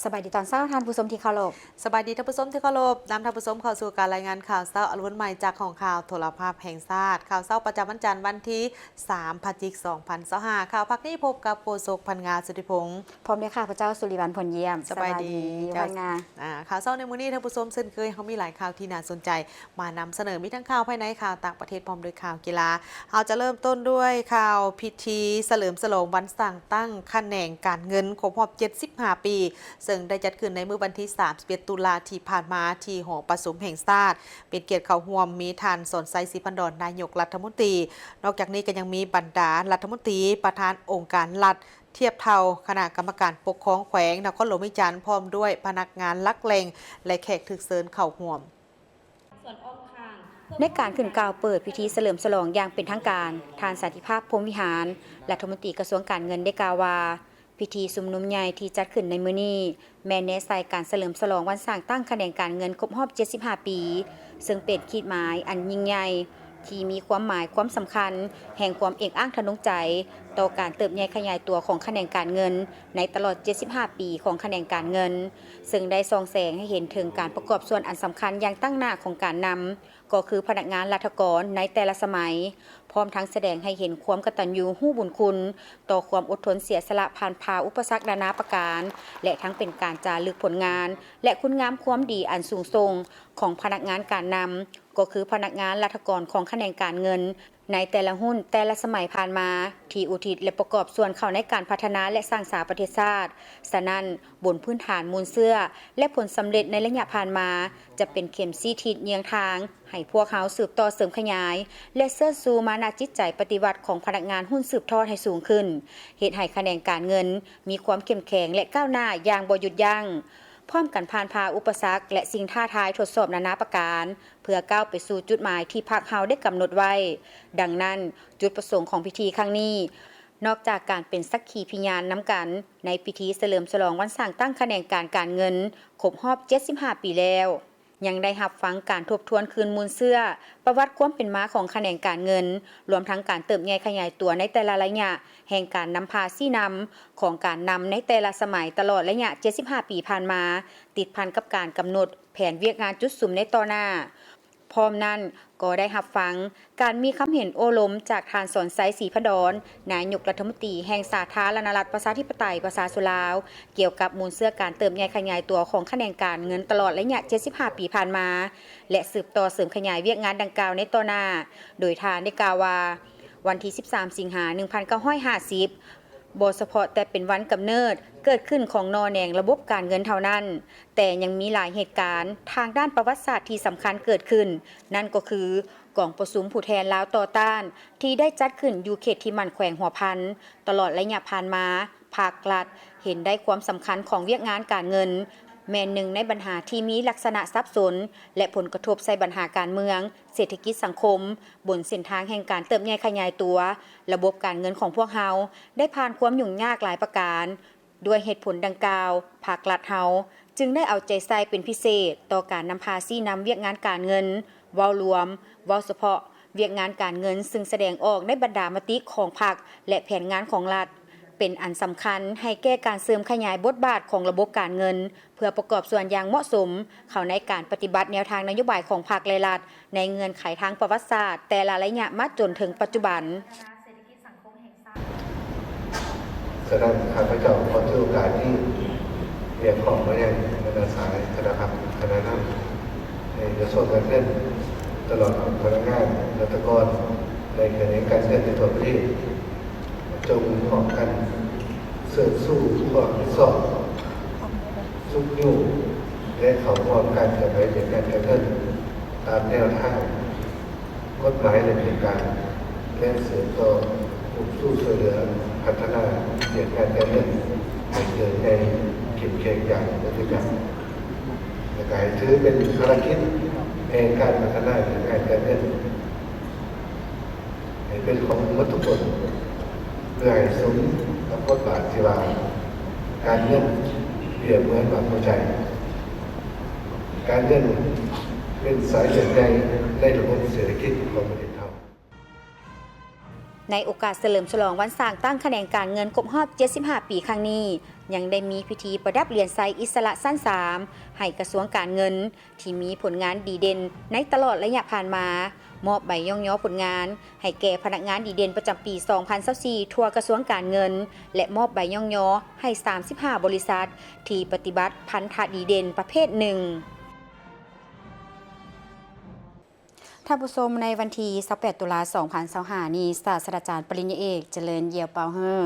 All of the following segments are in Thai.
สบายดีตอนเช้าท่านผู้ชมที่เคารพสบายดีท่านผู้ชมที่เคารพนำท่านผู้ชมเข้าสู่การรายงานข่าวเช้าอรุณใหม่จากของข่าวโทรภาพแห่งชาติข่าวเช้าประจำวันจันทร์วันที่3 พฤศจิกายน 2025ข่าวพักนี้พบกับโฆษกพันงาสุธิพงศ์พร้อมด้วยข้าพเจ้าสุริวัลย์ผลเยี่ยม สบายดี พันงา ข่าวเช้าในมื้อนี้ท่านผู้ชมเช่นเคยเขามีหลายข่าวที่น่าสนใจมานำเสนอมีทั้งข่าวภายในข่าวต่างประเทศพร้อมด้วยข่าวกีฬาเราจะเริ่มต้นด้วยข่าวพิธีเฉลิมฉลองวันสั่งตั้งคะแนนการเงินครบรอบ75 ปีซึ่งได้จัดขึ้นในมื้อวันที่31 ตุลาที่ผ่านมาที่หอประชุมแห่งชาติเป็นเกียรติเข้าร่วมมีท่านสนไซศรีพันดรนายกรัฐมนตรีนอกจากนี้ก็ยังมีบรรดารัฐมนตรีประธานองค์การรัฐเทียบเท่าคณะกรรมการปกครองแขวงนครหลวงวิจารณ์พร้อมด้วยพนักงานลักเลงและแขกถึกเซินเข้าร่วมในการขึ้นกล่าวเปิดพิธีเฉลิมฉลองอย่างเป็นทางการทานสันติภาพพรหมวิหารรัฐมนตรีกระทรวงการเงินได้กล่าวว่าพิธีชุมนุมใหญ่ที่จัดขึ้นในมื้อนี้แม้ในสายการเฉลิมฉลองวันสร้างตั้งคะแนนการเงินครบรอบ75 ปีซึ่งเป็นขีดหมายอันยิ่งใหญ่ที่มีความหมายความสำคัญแห่งความเอกอ้างทะนงใจต่อการเติบใหญ่ขยายตัวของคะแนนการเงินในตลอด75 ปีของคะแนนการเงินซึ่งได้ส่องแสงให้เห็นถึงการประกอบส่วนอันสำคัญอย่างตั้งหน้าของการนำก็คือพนักงานรัฐกรในแต่ละสมัยพร้อมทั้งแสดงให้เห็นความกตัญญูรู้บุญคุณต่อความอดทนเสียสละผ่านพาอุปสรรคนานาประการและทั้งเป็นการจารึกผลงานและคุณงามความดีอันสูงส่งของพนักงานการนำก็คือพนักงานรัฐกรของคะแนนการเงินในแต่ละหุ้นแต่ละสมัยผ่านมาที่อุทิศและประกอบส่วนเข้าในการพัฒนาและสร้างสรรค์ประเทศชาติฉะนั้นบนพื้นฐานมูลเชื่อและผลสำเร็จในระยะผ่านมาจะเป็นเข็มชี้ทิศเยียงทางให้พวกเขาสืบต่อเสริมขยายและเสริมสู่มานะจิตใจปฏิวัติของพนักงานหุ้นสืบทอดให้สูงขึ้นเหตุให้คะแนนการเงินมีความเข้มแข็งและก้าวหน้าอย่างบ่หยุดยั้งพร้อมกันผ่านพาอุปสรรคและสิ่งท้าทายทดสอบนานาประการเพื่อก้าวไปสู่จุดหมายที่พรรคเฮาได้กำหนดไว้ดังนั้นจุดประสงค์ของพิธีครั้งนี้นอกจากการเป็นสักขีพยานนำกันในพิธีเฉลิมฉลองวันสร้างตั้งคะแนนการเงินครบรอบ75 ปีแล้วยังได้รับฟังการทบทวนคืนมูลเชื่อประวัติความเป็นมาของคะแนนการเงินรวมทั้งการเติบใหญ่ขยายตัวในแต่ละระยะแห่งการนำพาซี่นำของการนำในแต่ละสมัยตลอดระยะ75 ปีผ่านมาติดพันกับการกำหนดแผนเวียกงานจุดสุ่มในต่อหน้าพร้อมนั้นก็ได้รับฟังการมีคำเห็นโอลมจากทานสอนไซศรีพดรนายกรัฐมนตรีแห่งสาธารณรัฐประชาธิปไตยประชาชนลาวเกี่ยวกับมูลเชื่อการเติบใหญ่ขยายตัวของคะแนนการเงินตลอดระยะ75 ปีผ่านมาและสืบต่อเสริมขยายเวียกงานดังกล่าวในต่อหน้าโดยทานได้กล่าวว่าวันที่13 สิงหาคม 1950บ่เฉพาะแต่เป็นวันกำเนิดเกิดขึ้นของนอแหนงระบบการเงินเท่านั้นแต่ยังมีหลายเหตุการณ์ทางด้านประวัติศาสตร์ที่สำคัญเกิดขึ้นนั่นก็คือกองประชุมผู้แทนลาวต่อต้านที่ได้จัดขึ้นอยู่เขตที่มันแขวงหัวพันตลอดระยะผ่านมาภาครัฐเห็นได้ความสำคัญของเวียกงานการเงินแม้หนึ่งในปัญหาที่มีลักษณะซับซ้อนและผลกระทบใส่ปัญหาการเมืองเศรษฐกิจสังคมบนเส้นทางแห่งการเติบใหญ่ขยายตัวระบบการเงินของพวกเฮาได้ผ่านความยุ่งยากหลายประการด้วยเหตุผลดังกล่าวภาครัฐเฮาจึงได้เอาใจใส่เป็นพิเศษต่อการนำพาซี่นำเวียกงานการเงินเว้ารวมเว้าเฉพาะเวียกงานการเงินซึ่งแสดงออกในบรรดามติของพรรคและแผนงานของรัฐเป็นอันสำคัญให้แก้การเสริมขยายบทบาทของระบบการเงินเพื่อประกอบส่วนอย่างเหมาะสมเข้าในการปฏิบัติแนวทางนโยบายของพรรคและรัฐในเงื่อนไขทางประวัติศาสตร์แต่ละระยะมาจนถึงปัจจุบันฉะนั้นข้าพเจ้าขอถือโอกาสที่เรียกของมายังคณะสายคณะพัฒน์คณะน้ำในกระทรวงการเงินตลอดพนักงานรัฐกรในขณะการเงินในทั่วประเทศจงพร้อมกันเสริมสู้ข้อที่สอบสุกยุ่งและเขาพร้อมกันจะไปเป็นการเงินตามแนวทางกฎหมายและเหตุการณ์และเสริมต่อผู้สู้ช่วยเหลือพัฒนาเหตุการณ์การเงินให้เกิดในเก็บเกี่ยวอย่างปัจจุบันและการถือเป็นภารกิจในการพัฒนาเหตุการณ์การเงินให้เป็นของทุกคนเพื่อให้สมกับบทบาทที่ว่าการเงินเปรียบเหมือนหัวใจการเงินเป็นสายเลือดใหญ่ในระบบเศรษฐกิจของประเทศไทย ในโอกาสเฉลิมฉลองวันสร้างตั้งแขนงการเงินครบรอบ75 ปีครั้งนี้ยังได้มีพิธีประดับเหรียญไซอิสระสั้น3ให้กระทรวงการเงินที่มีผลงานดีเด่นในตลอดระยะผ่านมามอบใบย่องย่อผลงานให้แก่พนักงานดีเด่นประจำปี 2024 ทั่วกระทรวงการเงินและมอบใบย่องย่อให้ 35 บริษัทที่ปฏิบัติพันธะดีเด่นประเภทหนึ่งท่านผู้ชมในวันที่28 ตุลาคม 2025 นี้ศาสตราจารย์ปริญญาเอกเจริญเยียวเปาเฮอร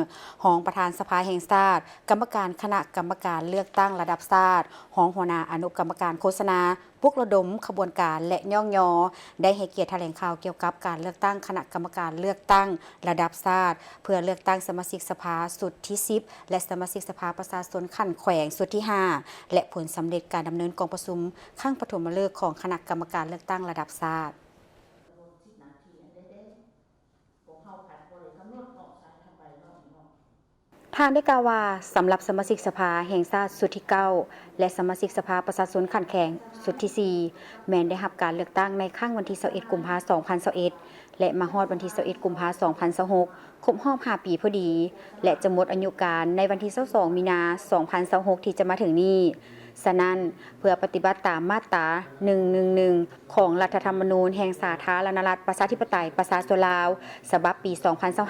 องประธานสภาแห่งชาติกรรมการคณะกรรมการเลือกตั้งระดับชาติรองหัวหน้าอนุกรรมการโฆษณาปลุกระดมขบวนการและย่องยอได้ให้เกียรติแถลงข่าวเกี่ยวกับการเลือกตั้งคณะกรรมการเลือกตั้งระดับชาติเพื่อเลือกตั้งสมาชิกสภาสุดที่10และสมาชิกสภาประชาชนขั้นแขวงสุดที่5และผลสำเร็จการดำเนินกองประชุมครั้งปฐมฤกษ์ของคณะกรรมการเลือกตั้งระดับชาติทางได้กล่าวว่าสำหรับสมาชิกสภาแห่งชาติสุดที่9และสมาชิกสภาประชาชนขั้นแข่งสุดที่4แม้นได้รับการเลือกตั้งในครั้งวันที่21 กุมภาพันธ์ 2021และมาฮอดวันที่21 กุมภาพันธ์ 2026ครบรอบ5 ปีพอดีและจะหมดอายุการในวันที่22 มีนาคม 2026ที่จะมาถึงนี้ฉะนั้นเพื่อปฏิบัติตามมาตรา 111 ของรัฐธรรมนูญแห่งสาธารณรัฐประชาธิปไตยประชาชนลาวฉบับปี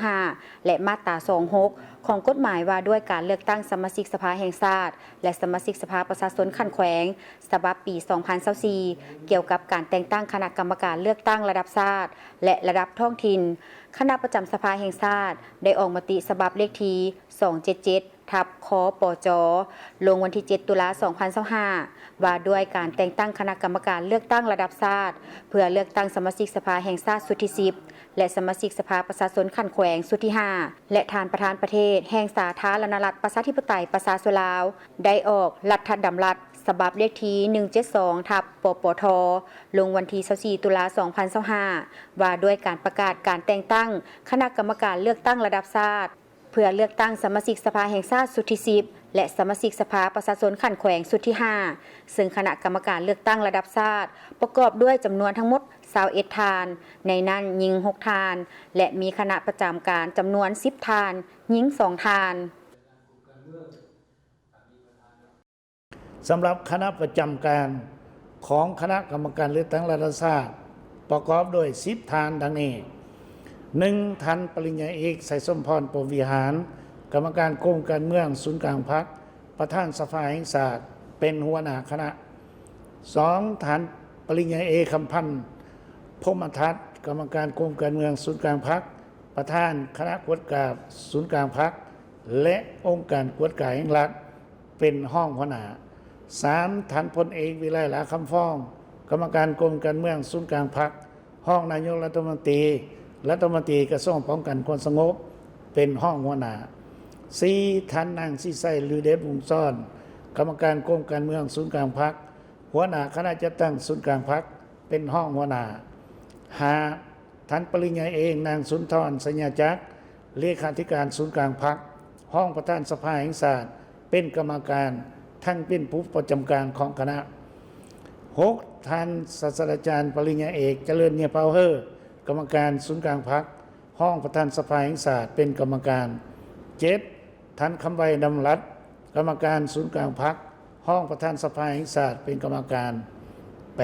2025 และมาตรา 26 ของกฎหมายว่าด้วยการเลือกตั้งสมาชิกสภาแห่งชาติและสมาชิกสภาประชาชนขั้นแขวงฉบับปี 2024 เกี่ยวกับการแต่งตั้งคณะกรรมการเลือกตั้งระดับชาติและระดับท้องถิ่นคณะประจำสภาแห่งชาติได้ออกมติฉบับเลขที่277 ทับคปจลงวันที่ 7 ตุลาคม 2025 ว่าด้วยการแต่งตั้งคณะกรรมการเลือกตั้งระดับชาติเพื่อเลือกตั้งสมาชิกสภาแห่งชาติสุดที่10และสมาชิกสภาประชาชนขั้นแขวงสุดที่5และทานประธานประเทศแห่งสาธารณรัฐประชาธิปไตยประชาชนลาวได้ออกรัฐดำรัสฉบับเลขที่172 ทับปปทลงวันที่24 ตุลาคม 2025 ว่าด้วยการประกาศการแต่งตั้งคณะกรรมการเลือกตั้งระดับชาติเพื่อเลือกตั้งสมาชิกสภาแห่งชาติสุดที่10และสมาชิกสภาประชาชนขั้นแขวงสุดที่5ซึ่งคณะกรรมการเลือกตั้งระดับชาติประกอบด้วยจำนวนทั้งหมด21 ทานในนั้นหญิง6 ทานและมีคณะประจำการจำนวน10 ทานหญิง2 ทานสำหรับคณะประจำการของคณะกรรมการเลือกตั้งระดับชาติประกอบด้วย10 ทานดังนี้ 1. ท่านปริญญาเอกไสสมพรพรหมวิหารกรรมการกรมการเมืองศูนย์กลางพรรคประธานสภาแห่งชาติเป็นหัวหน้าคณะ 2. ท่านปริญญาเอกคำพันธ์พรหมทัศน์กรรมการกรมการเมืองศูนย์กลางพรรคประธานคณะกวดกาศูนย์กลางพรรคและองค์การกวดกาแห่งรัฐเป็นห้องหัวหน้า 3. ท่านพลเอกวิไลหลาคำฟ้องกรรมการกรมการเมืองศูนย์กลางพรรคห้องนายกรัฐมนตรีกระทรวงป้องกันความสงบเป็นห้องหัวหน้า 4. ท่านนางสิไสลือเดชวงศ์ซ่อนกรรมการกรมการเมืองศูนย์กลางพรรคหัวหน้าคณะจัดตั้งศูนย์กลางพรรคเป็นห้องหัวหน้า 5. ท่านปริญญาเอกนางสุนทรสัญญาจักรเลขาธิการศูนย์กลางพรรคห้องประธานสภาแห่งชาติเป็นกรรมการทั้งเป็นผู้ประจำการของคณะ 6. ท่านศาสตราจารย์ปริญญาเอกเจริญเนียเปาเฮอร์กรรมการศูนย์กลางพรรคห้องประธานสภาแห่งชาติเป็นกรรมการ 7. ท่านคำไวดำรัตน์กรรมการศูนย์กลางพรรคห้องประธานสภาแห่งชาติเป็นกรรมการ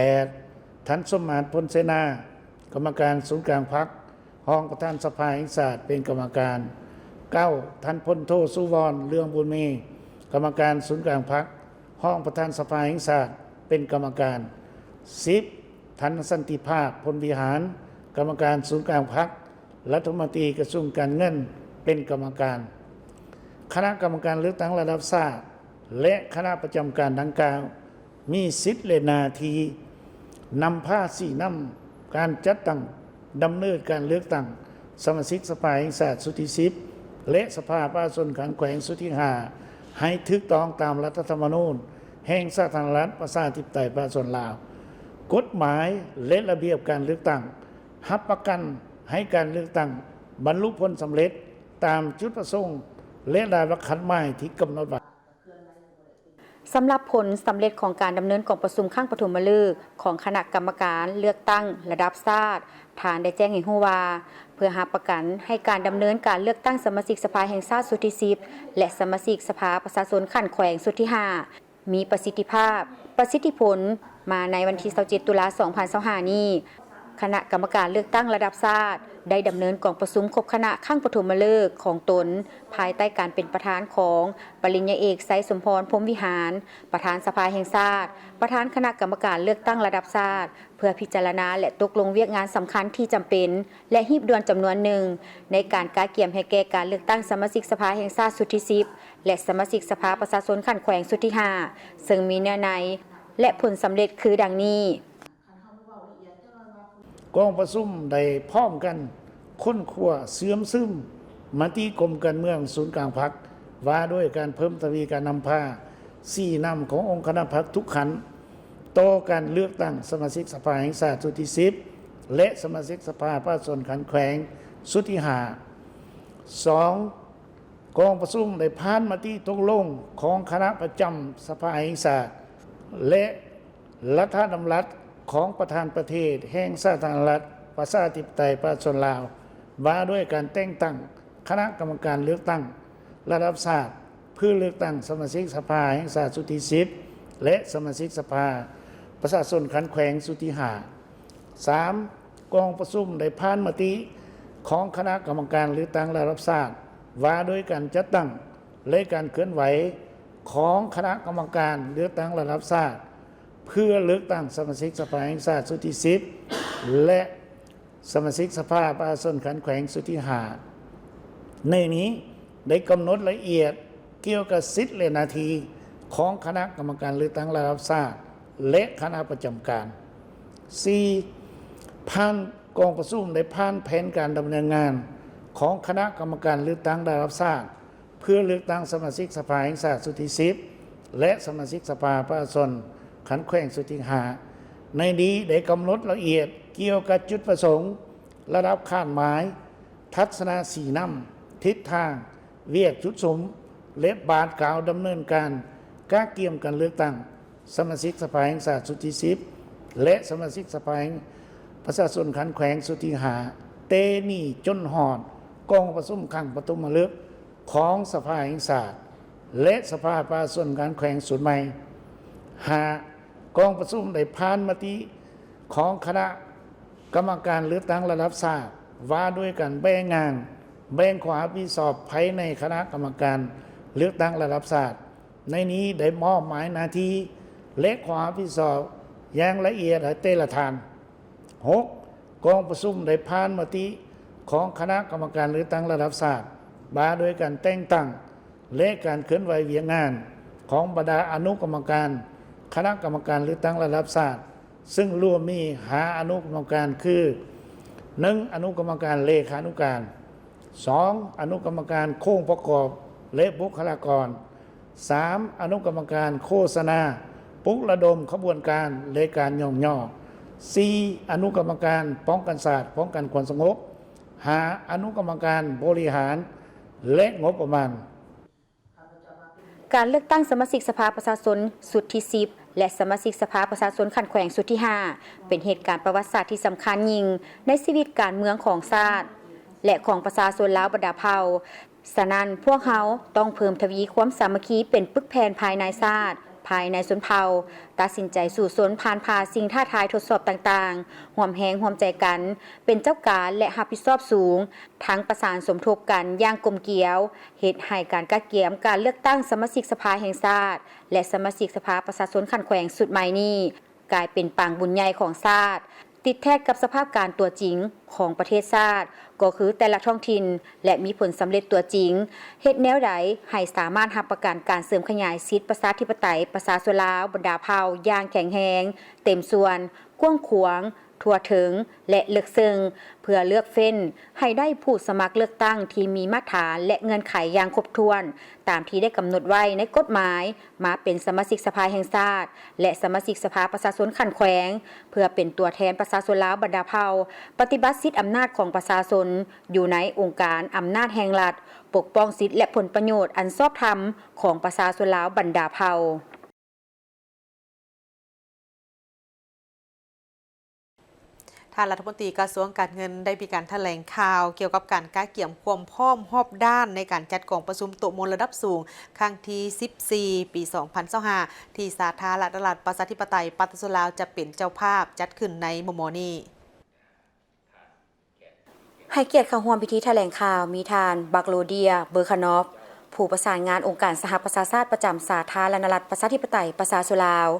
8. ท่านสมมาตรพลเสนากรรมการศูนย์กลางพรรคห้องประธานสภาแห่งชาติเป็นกรรมการ 9. ท่านพลโทสุวรรณเรืองบุญมีกรรมการศูนย์กลางพรรคห้องประธานสภาแห่งชาติเป็นกรรมการ 10. ท่านสันติภาพพลวิหารกรรมการศูนย์กลางพรรครัฐมนตรีกระทรวงการเงินเป็นกรรมการคณะกรรมการเลือกตั้งระดับชาติและคณะประจำการดังกล่าวมีสิทธิและหน้าที่นำผ้าสี่นำการจัดตั้งดำเนินการเลือกตั้งสมาชิกสภาแห่งชาติสุดที่10และสภาประชาชนขันแขวงสุดที่5ให้ถูกต้องตามรัฐธรรมนูญแห่งสาธารณรัฐประชาธิปไตยประชาชนลาวกฎหมายและระเบียบการเลือกตั้งรับประกันให้การเลือกตั้งบรรลุผลสำเร็จตามจุดประสงค์และรายละเอียดหมายที่กำหนดไว้ สำหรับผลสำเร็จของการดำเนินกองประชุมครั้งปฐมฤกษ์ของคณะกรรมการเลือกตั้งระดับชาติทานได้แจ้งให้รู้ว่าเพื่อหาประกันให้การดำเนินการเลือกตั้งสมาชิกสภาแห่งชาติสุดที่10และสมาชิกสภาประชาชนขั้นแขวงสุดที่5มีประสิทธิภาพประสิทธิผลมาในวันที่27ตุลาคม2025นี้คณะกรรมการเลือกตั้งระดับชาติได้ดำเนินกองประชุมครบคณะครั้งปฐมฤกษ์ของตนภายใต้การเป็นประธานของปริญญาเอกไสยสมพรพรหมวิหารประธานสภาแห่งชาติประธานคณะกรรมการเลือกตั้งระดับชาติเพื่อพิจารณาและตกลงเวียกงานสำคัญที่จำเป็นและหีบด่วนจำนวนหนึ่งในการกาเกี่ยมให้แก่การเลือกตั้งสมาชิกสภาแห่งชาติสุดที่10และสมาชิกสภาประชาชนขั้นแขวงสุดที่5ซึ่งมีเนื้อในและผลสำเร็จคือดังนี้กองประชุมได้พร้อมกันค้นคว้าเสื่อมซึมมติกรมการเมืองศูนย์กลางพรรคว่าด้วยการเพิ่มทวีการนำพา4นำขององค์คณะพรรคทุกขันต่อการเลือกตั้งสมาชิกสภาแห่งชาติสุดที่10และสมาชิกสภาประชาชนขันแขวงสุดที่2กองประชุมได้ผ่านมติตกลงของคณะประจำสภาแห่งชาติและรัฐดำรัสของประธานประเทศแห่งสาธารณรัฐประชาธิปไตยประชาชนลาวว่าด้วยการแต่งตั้งคณะกรรมการเลือกตั้งระดับชาติเพื่อเลือกตั้งสมาชิกสภาแห่งชาติสุดที่10และสมาชิกสภาประชาชนขันแขวงสุดที่3กองประชุมได้ผ่านมติของคณะกรรมการเลือกตั้งระดับชาติว่าด้วยการจัดตั้งและการเคลื่อนไหวของคณะกรรมการเลือกตั้งระดับชาติเพื่อเลือกตั้งสมาชิกสภาแห่งชาติสุดที่10และสมาชิกสภาประชาชนขันแขวงสุดที่5ในนี้ได้กำหนดละเอียดเกี่ยวกับสิทธิและหน้าที่ของคณะกรรมการเลือกตั้งระดับชาติและคณะประจำการ 4. ผ่านกองประชุมได้ผ่านแผนการดำเนินงานของคณะกรรมการเลือกตั้งระดับชาติเพื่อเลือกตั้งสมาชิกสภาแห่งชาติสุดที่10และสมาชิกสภาประชาชนขันแขวงสุดที่5ในนี้ได้กำหนดละเอียดเกี่ยวกับจุดประสงค์ระดับคาดหมายทัศนะสีนำทิศทางเวียกจุดสมและบาทกล่าวดำเนินการกาเกี่ยมการเลือกตั้งสมาชิกสภาแห่งชาติสุดที่10และสมาชิกสภาแห่งประชาชนขันแขวงสุดที่5เตนี่จนหอดกองประชุมครั้งปฐมฤกษ์ของสภาแห่งชาติและสภาประชาชนขันแขวงสุดใหม่5กองประชุมได้ผ่านมติของคณะกรรมการเลือกตั้งระดับชาติว่าด้วยการแบ่งงานแบ่งความรับผิดชอบภายในคณะกรรมการเลือกตั้งระดับชาติในนี้ได้มอบหมายหน้าที่และความรับผิดชอบอย่างละเอียดให้แต่ละท่าน 6. กองประชุมได้ผ่านมติของคณะกรรมการเลือกตั้งระดับชาติว่าด้วยการแต่งตั้งและการเคลื่อนไหวเวียนงานของบรรดาอนุกรรมการคณะกรรมการเลือกตั้งระดับชาติซึ่งรวมมี5อนุกรรมการคือ 1. อนุกรรมการเลขานุการ 2. อนุกรรมการโค้งประกอบและบุคลากร 3. อนุกรรมการโฆษณาปลุกระดมขบวนการและการย่องย่อ 4. อนุกรรมการป้องกันศาสตร์ป้องกันความสงบ 5. อนุกรรมการบริหารและงบประมาณการเลือกตั้งสมาชิกสภาประชาชนสุดที่10และสมาชิกสภาประชาชนขันแขวงสุดที่5เป็นเหตุการณ์ประวัติศาสตร์ที่สำคัญยิ่งในชีวิตการเมืองของชาติและของประชาชนลาวบรรดาเผ่าฉะนั้นพวกเขาต้องเพิ่มทวีความสามัคคีเป็นปึกแผ่นภายในชาติภายในชนเผ่าตัดสินใจสู่สนผ่านพาสิ่งท้าทายทดสอบต่างๆห่วมแหงห่วมใจกันเป็นเจ้าการและรับผิดชอบสูงทั้งประสานสมทบกันอย่างกลมเกลียวเหตุให้การกาเกี่ยมการเลือกตั้งสมาชิกสภาแห่งชาติและสมาชิกสภาประชาชนขันแขวงสุดใหม่นี้กลายเป็นปางบุญใหญ่ของชาติติดแทกกับสภาพการตัวจริงของประเทศชาติก็คือแต่ละท้องถิ่นและมีผลสำเร็จตัวจริงเฮ็ดแนวใดให้สามารถรับประกันการเสริมขยายสิทธิประชาธิปไตยประชาชนลาวบรรดาเผ่าอย่างแข็งแรงเต็มส่วนกว้างขวางทั่วถึงและลึกซึ้งเพื่อเลือกเฟ้นให้ได้ผู้สมัครเลือกตั้งที่มีมาตรฐานและเงื่อนไขอย่างครบถ้วนตามที่ได้กำหนดไว้ในกฎหมายมาเป็นสมาชิกสภาแห่งชาติและสมาชิกสภาประชาชนขันแขวงเพื่อเป็นตัวแทนประชาชนลาวบรรดาเผ่าปฏิบัติสิทธิอำนาจของประชาชนอยู่ในองค์การอำนาจแห่งรัฐปกป้องสิทธิและผลประโยชน์อันชอบธรรมของประชาชนลาวบรรดาเผ่า ท่านรัฐมนตรีกระทรวงการเงินได้มีการแถลงข่าวเกี่ยวกับการก้าเกี่ยมความพร้อมรอบด้านในการจัดกองประชุมโต๊ะมวลระดับสูงครั้งที่14 ปี 2025ที่สาธารณรัฐประชาธิปไตยปาตสุลาวจะเป็นเจ้าภาพจัดขึ้นในมมนี้ ให้เกียรติเข้าร่วมพิธีแถลงข่าวมีทานบักโลเดียเบอร์คานอฟผู้ประสานงานองค์การสหประชาชาติประจำสาธารณรัฐประชาธิปไตยประชาชนลาว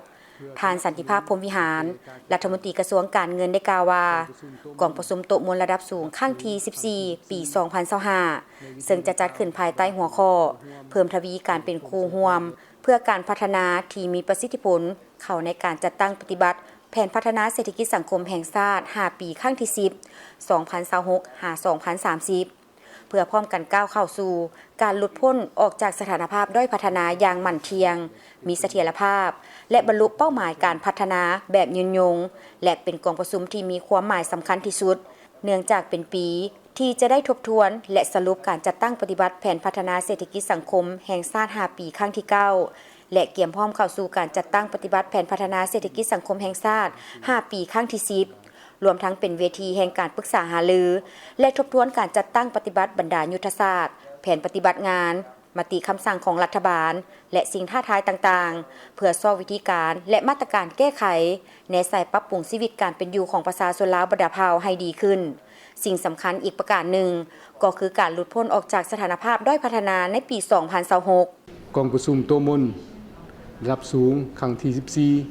ทานสันติภาพพรหมวิหารรัฐมนตรีกระทรวงการเงินได้กล่าวว่ากองประชุมโต๊ะมวลระดับสูงครั้งที่14 ปี 2025ซึ่งจะจัดขึ้นภายใต้หัวข้อเพิ่มทวีการเป็นคู่ร่วมเพื่อการพัฒนาที่มีประสิทธิผลเข้าในการจัดตั้งปฏิบัติแผนพัฒนาเศรษฐกิจสังคมแห่งชาติ5 ปีครั้งที่10 2026-2030 เพื่อพร้อมกันก้าวเข้าสู่การหลุดพ้นออกจากสถานภาพด้อยพัฒนาอย่างหมั่นเทียงมีเสถียรภาพและบรรลุเป้าหมายการพัฒนาแบบยืนยงและเป็นกองประชุมที่มีความหมายสำคัญที่สุดเนื่องจากเป็นปีที่จะได้ทบทวนและสรุปการจัดตั้งปฏิบัติแผนพัฒนาเศรษฐกิจสังคมแห่งชาติ5 ปีครั้งที่9และเกี่ยมพร้อมเข้าสู่การจัดตั้งปฏิบัติแผนพัฒนาเศรษฐกิจสังคมแห่งชาติ5 ปีครั้งที่10รวมทั้งเป็นเวทีแห่งการปรึกษาหารือและทบทวนการจัดตั้งปฏิบัติบรรดายุทธศาสตร์แผนปฏิบัติงานมติคำสั่งของรัฐบาลและสิ่งท้าทายต่างๆเพื่อสร้างวิธีการและมาตรการแก้ไขแนวใส่ปรับปรุงชีวิตการเป็นอยู่ของประชาชนลาวบรรดาเผ่าให้ดีขึ้นสิ่งสำคัญอีกประการหนึ่งก็คือการหลุดพ้นออกจากสถานภาพด้อยพัฒนาในปี 2026 กองประชุมโต๊ะมวลระดับสูงครั้งที่14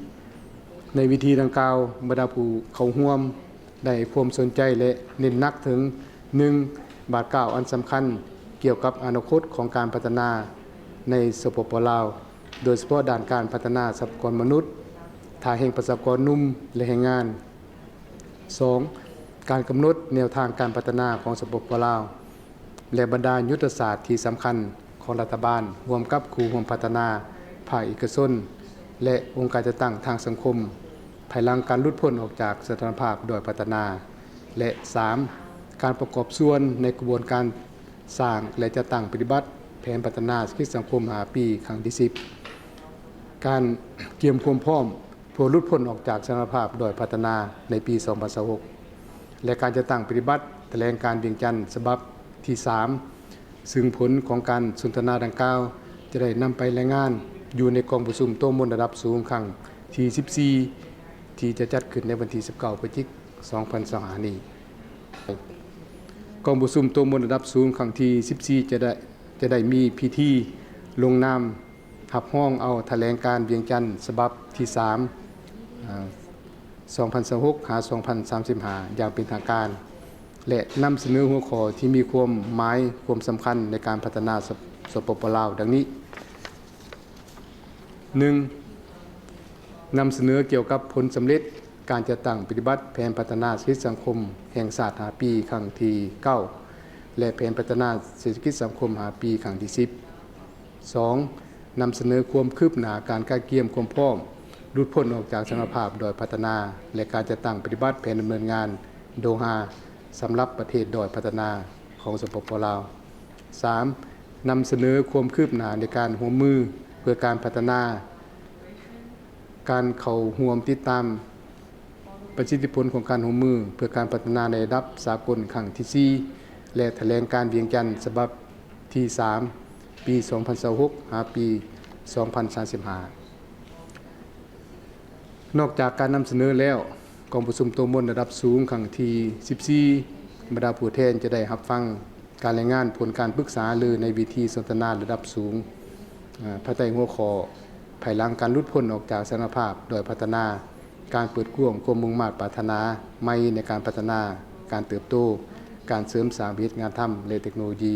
ในวิธีดังกล่าวบรรดาผู้เข้าร่วมได้ความสนใจและเน้นหนักถึง 1. บาทเกล่าวอันสำคัญเกี่ยวกับอนาคตของการพัฒนาในสปป.ลาวโดยเฉพาะด้านการพัฒนาทรัพยากรมนุษย์ท่าแห่งประชากรหนุ่มและแรงงาน 2. การกำหนดแนวทางการพัฒนาของสปป.ลาวและบรรดายุทธศาสตร์ที่สำคัญของรัฐบาลร่วมกับครูร่วมพัฒนาภาคเอกชนและองค์การจัดตั้งทางสังคมภายหลังการหลุดพ้นออกจากสถานภาพโดยพัฒนาและ 3. การประกอบส่วนในกระบวนการสร้างและจัดตั้งปฏิบัติแผนพัฒนาเศรษฐกิจสังคม5 ปีครั้งที่10การเตรียมความพร้อมเพื่อหลุดพ้นออกจากสถานภาพโดยพัฒนาในปี 2026และการจัดตั้งปฏิบัติแถลงการเวียงจันทร์ฉบับที่3ซึ่งผลของการสนทนาดังกล่าวจะได้นำไปรายงานอยู่ในกองประชุมโต๊ะมวลระดับสูงครั้งที่14ที่จะจัดขึ้นในวันที่19 พฤศจิกายน 2025 นี้กองประชุมโต๊ะมวลระดับสูงครั้งที่14จะได้มีพิธีลงนามรับรองเอาแถลงการเวียงจันทร์ฉบับที่2026-2035 อย่างเป็นทางการและนำเสนอหัวข้อที่มีความหมายความสำคัญในการพัฒนาสปป.ลาวดังนี้ 1. นำเสนอเกี่ยวกับผลสำเร็จการจัดตั้งปฏิบัติแผนพัฒนาเศรษฐกิจสังคมแห่งชาติ5 ปีครั้งที่9และแผนพัฒนาเศรษฐกิจสังคม5 ปีครั้งที่10 2. นำเสนอความคืบหน้าการก้าวเกี่ยมความพร้อมหลุดพ้นออกจากสถานภาพโดยพัฒนาและการจัดตั้งปฏิบัติแผนดำเนินงานโดฮาสำหรับประเทศโดยพัฒนาของสปป.ลาว 3. นำเสนอความคืบหน้าในการร่วมมือเพื่อการพัฒนาการเข้าร่วมติดตามประสิทธิผลของการร่วมมือเพื่อการพัฒนาในระดับสากลครั้งที่4และแถลงการเวียงจันทร์ฉบับที่3ปี 2026 5 ปี 2035 นอกจากการนำเสนอแล้วกองประชุมโต๊ะมวลระดับสูงครั้งที่14บรรดาผู้แทนจะได้รับฟังการรายงานผลการปรึกษาหรือในวิธีสนทนาระดับสูงภายใต้หัวข้อภายหลังการหลุดพ้นออกจากสถานภาพโดยพัฒนาการเปิดกว้างความมุ่งมั่นปรารถนาใหม่ในการพัฒนาการเติบโตการเสริมสร้างวิทยางานธรรมและเทคโนโลยี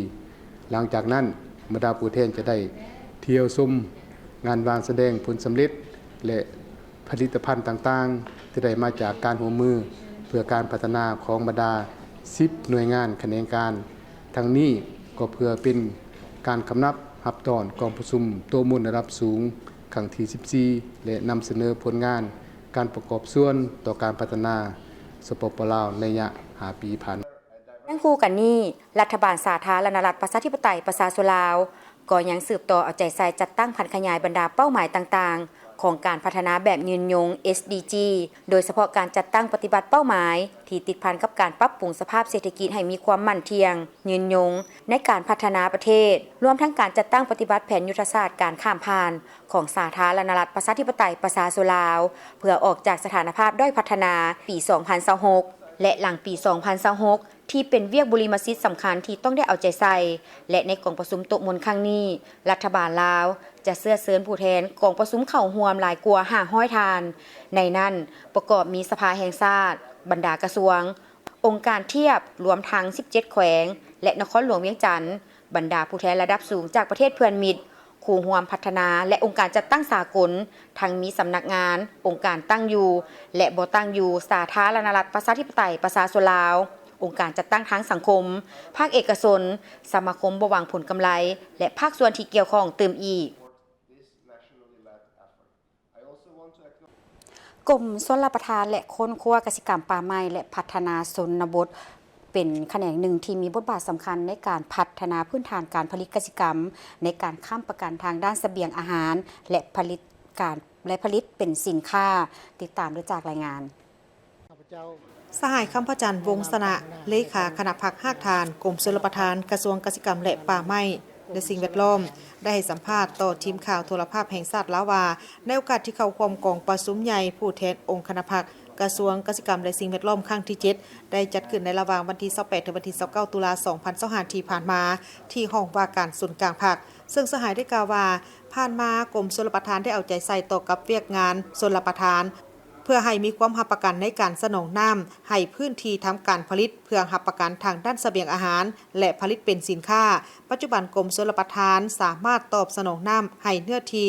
หลังจากนั้นบรรดาผู้แทนจะได้เที่ยวชมงานวางแสดงผลสำเร็จและผลิตภัณฑ์ต่างๆที่ได้มาจากการร่วมมือเพื่อการพัฒนาของบรรดา10หน่วยงานแขนงการทั้งนี้ก็เพื่อเป็นการกำนับรับตอนกองประชุมโต๊ะมวลระดับสูงครั้งที่14และนำเสนอผลงานการประกอบส่วนต่อการพัฒนาสปป.ลาวในระยะ5 ปีผ่านนั่งคู่กันนี้รัฐบาลสาธารณรัฐประชาธิปไตยประชาชนลาวก็ยังสืบต่อเอาใจใส่จัดตั้งพันขยายบรรดาเป้าหมายต่างๆ ของการพัฒนาแบบยืนยง SDG โดยเฉพาะการจัดตั้งปฏิบัติเป้าหมายที่ติดพันกับการปรับปรุงสภาพเศรษฐกิจให้มีความมั่นเที่ยงยืนยงในการพัฒนาประเทศรวมทั้งการจัดตั้งปฏิบัติแผนยุทธศาสตร์การข้ามผ่านของสาธารณรัฐประชาธิปไตยประชาชนลาวเพื่อออกจากสถานภาพด้อยพัฒนาปี 2026 และหลังปี 2026 ที่เป็นเวียกบุริมสิทธิ์สำคัญที่ต้องได้เอาใจใส่และในกองประชุมโต๊ะมนครั้งนี้รัฐบาลลาวจะเสื้อเสริญผู้แทนกองประชุมเข้าร่วมหลายกว่า500ทานในนั้นประกอบมีสภาแห่งชาติบรรดากระทรวงองค์การเทียบรวมทั้ง17แขวงและนครหลวงเวียงจันทน์บรรดาผู้แทนระดับสูงจากประเทศเพื่อนมิตรคู่ร่วมพัฒนาและองค์การจัดตั้งสากลทั้งมีสำนักงานองค์การตั้งอยู่และบ่ตั้งอยู่สาธารณรัฐประชาธิปไตยประชาชนลาวองค์การจัดตั้งทางสังคมภาคเอกชนสมาคมบ่หวังผลกำไรและภาคส่วนที่เกี่ยวข้องเติมอีกกรมชลประทานและค้นคว้ากสิกรรมป่าไม้และพัฒนาชนบทเป็นแขนงหนึ่งที่มีบทบาทสำคัญในการพัฒนาพื้นฐานการผลิตกสิกรรมในการค้ำประกันทางด้านเสบียงอาหารและผลิตเป็นสินค้าติดตามได้จากรายงานสหายคำพจันทร์วงศนะเลขาคณะพักหากทานกรมชลประทานกระทรวงกสิกรรมและป่าไม้และสิ่งแวดล้อมได้ให้สัมภาษณ์ต่อทีมข่าวโทรภาพแห่งชาติลาวาในโอกาสที่เข้าร่วมกองประชุมใหญ่ผู้แทนองค์คณะพักกระทรวงกสิกรรมและสิ่งแวดล้อมครั้งที่7ได้จัดขึ้นในระหว่างวันที่28ถึงวันที่29ตุลาคม2025ที่ผ่านมาที่ห้องว่าการศูนย์กลางภาคซึ่งสหายได้กล่าวว่าผ่านมากรมชลประทานได้เอาใจใส่ต่อกับเวียกงานชลประทานเพื่อให้มีความรับประกันในการสนองน้ำให้พื้นที่ทำการผลิตเพื่อรับประกันทางด้านเสบียงอาหารและผลิตเป็นสินค้าปัจจุบันกรมชลประทานสามารถตอบสนองน้ำให้เนื้อที่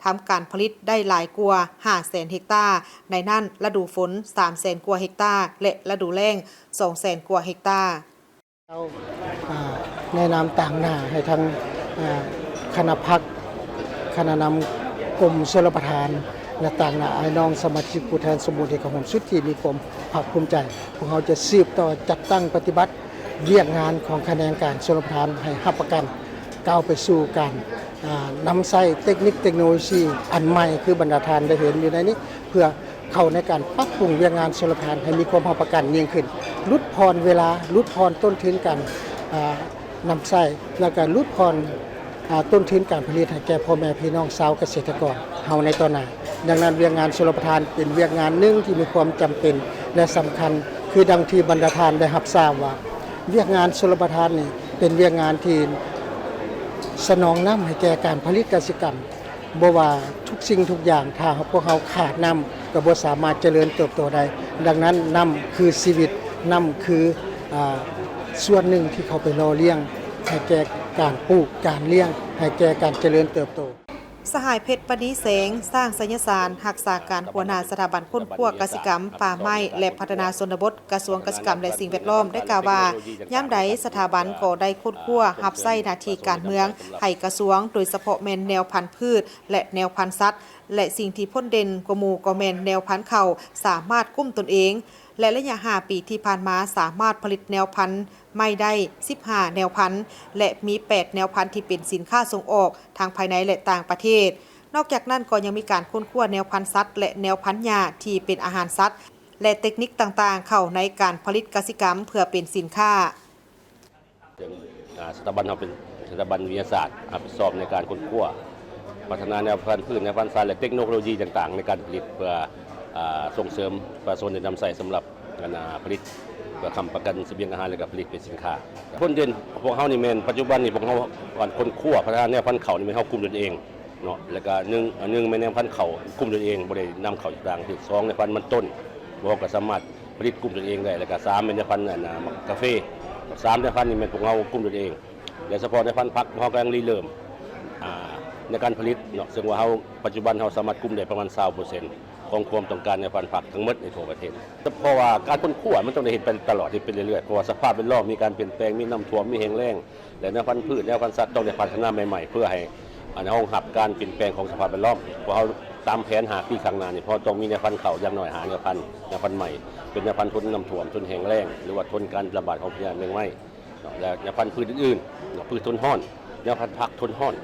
ทำการผลิตได้หลายกว่า 500,000 เฮกตาร์ในนั้นฤดูฝน 300,000 กว่าเฮกตาร์และฤดูแล้ง 200,000 กว่าเฮกตาร์แนะนำต่างหน้าให้ทางคณะพักคณะนำกรมชลประทานและต่างหน้าไอ้น้องสมาชิกผู้แทนสมุทรเอกผมสุดที่มีความภาคภูมิใจพวกเขาจะสืบต่อจัดตั้งปฏิบัติเรียกงานของแขนงการชลประทานให้รับประกันก้าวไปสู่การนำใช้เทคนิคเทคโนโลยีอันใหม่คือบรรดาทานได้เห็นอยู่ในนี้เพื่อเข้าในการปรับปรุงเรียกงานชลประทานให้มีความรับประกันยิ่งขึ้นลดพรเวลาลดพรต้นทุนการนำใช้และการลดพรต้นทุนการผลิตให้แก่พ่อแม่พี่น้องชาวเกษตรกรเฮาในตอนหน้าดังนั้นเวียกงานชลประทานเป็นเวียกงานหนึ่งที่มีความจำเป็นและสำคัญคือดังที่บรรดาทานได้รับทราบว่าเวียกงานชลประทานนี่เป็นเวียกงานที่สนองน้ำให้แก่การผลิตกสิกรรมบ่ว่าทุกสิ่งทุกอย่างถ้าพวกเขาขาดน้ำก็บ่สามารถเจริญเติบโตได้ดังนั้นน้ำคือชีวิตน้ำคือส่วนหนึ่งที่เขาไปรอเลี้ยงให้แก่การปลูกการเลี้ยงให้แก่การเจริญเติบโตสหายเพชรปณีแสงสร้างสัญญาสารรักษาการหัวหน้าสถาบันค้นคว้ากสิกรรมป่าไม้และพัฒนาชนบทกระทรวงกสิกรรมและสิ่งแวดล้อมได้กล่าวว่าย่ำใดสถาบันก็ได้ค้นคว้ารับใช้หน้าที่การเมืองให้กระทรวงโดยเฉพาะแม่นแนวพันธุ์พืชและแนวพันธุ์สัตว์และสิ่งที่พ้นเด่นกว่าหมู่ก็แม่นแนวพันธุ์ข้าวสามารถกุ้มตนเองและระยะ5ปีที่ผ่านมาสามารถผลิตแนวพันธุ์ไม่ได้15แนวพันธุ์และมี8แนวพันธุ์ที่เป็นสินค้าส่งออกทางภายในและต่างประเทศนอกจากนั้นก็ยังมีการค้นคว้าแนวพันธุ์สัตว์และแนวพันธุ์หญ้าที่เป็นอาหารสัตว์และเทคนิคต่างๆเข้าในการผลิตกสิกรรมเพื่อเป็นสินค้าสถาบันเราเป็นสถาบันวิทยาศาสตร์รับผิดชอบในการค้นคว้าพัฒนาแนวพันธุ์พืชแนวพันธุ์สัตว์และเทคโนโลยีต่างๆในการผลิตเพื่อส่งเสริมประชาชนในนำใส่สำหรับการผลิตเพื่อค้ำประกันเสบียงอาหารและก็ผลิตเป็นสินค้าคนเด่นพวกเขานี่แม่นปัจจุบันนี่พวกเขาการค้นคว้าพัฒนาแนวพันธุ์เขานี่แม่นเขากลุ่มตนเองเนาะแล้วก็หนึ่งแม่นแนวพันธุ์เขากลุ่มตนเองบ่ได้นำเขาจากต่างที่2ในพันธุ์มันต้นบ่ก็สามารถผลิตกลุ่มตนเองได้แล้วก็3เป็นแนวพันธุ์กาแฟ3แนวพันธุ์นี่แม่นพวกเขากลุ่มตนเองและเฉพาะในพันธุ์ผักเขากำลังเริ่มในการผลิตเนาะซึ่งว่าเฮาปัจจุบันเฮาสามารถกลุ่มได้ประมาณ 20% ของความต้องการในพันธุ์ผักทั้งหมดในทั่วประเทศเพราะว่าการค้นคว้ามันต้องได้เห็นเป็นตลอดที่เป็นเรื่อยๆเพราะว่าสภาพแวดล้อมมีการเปลี่ยนแปลงมีน้ำท่วมมีแห้งแล้งและแนวพันธุ์พืชแนวพันธุ์สัตว์ต้องได้พัฒนาใหม่ๆเพื่อให้รองรับการเปลี่ยนแปลงของสภาพแวดล้อมเพราะเฮาตามแผน5ปีข้างหน้านี่พอต้องมีแนวพันธุ์เขาอย่างน้อยหาแนวพันธุ์ใหม่เป็นแนวพันธุ์ทนน้ำท่วมทนแห้งแล้งหรือว่าทนการระบาดของพยาธิแมงไหม้และแนวพันธุ์พืชอื่นๆพืชทนร้อนแนวพันธุ์ผักทนร้อน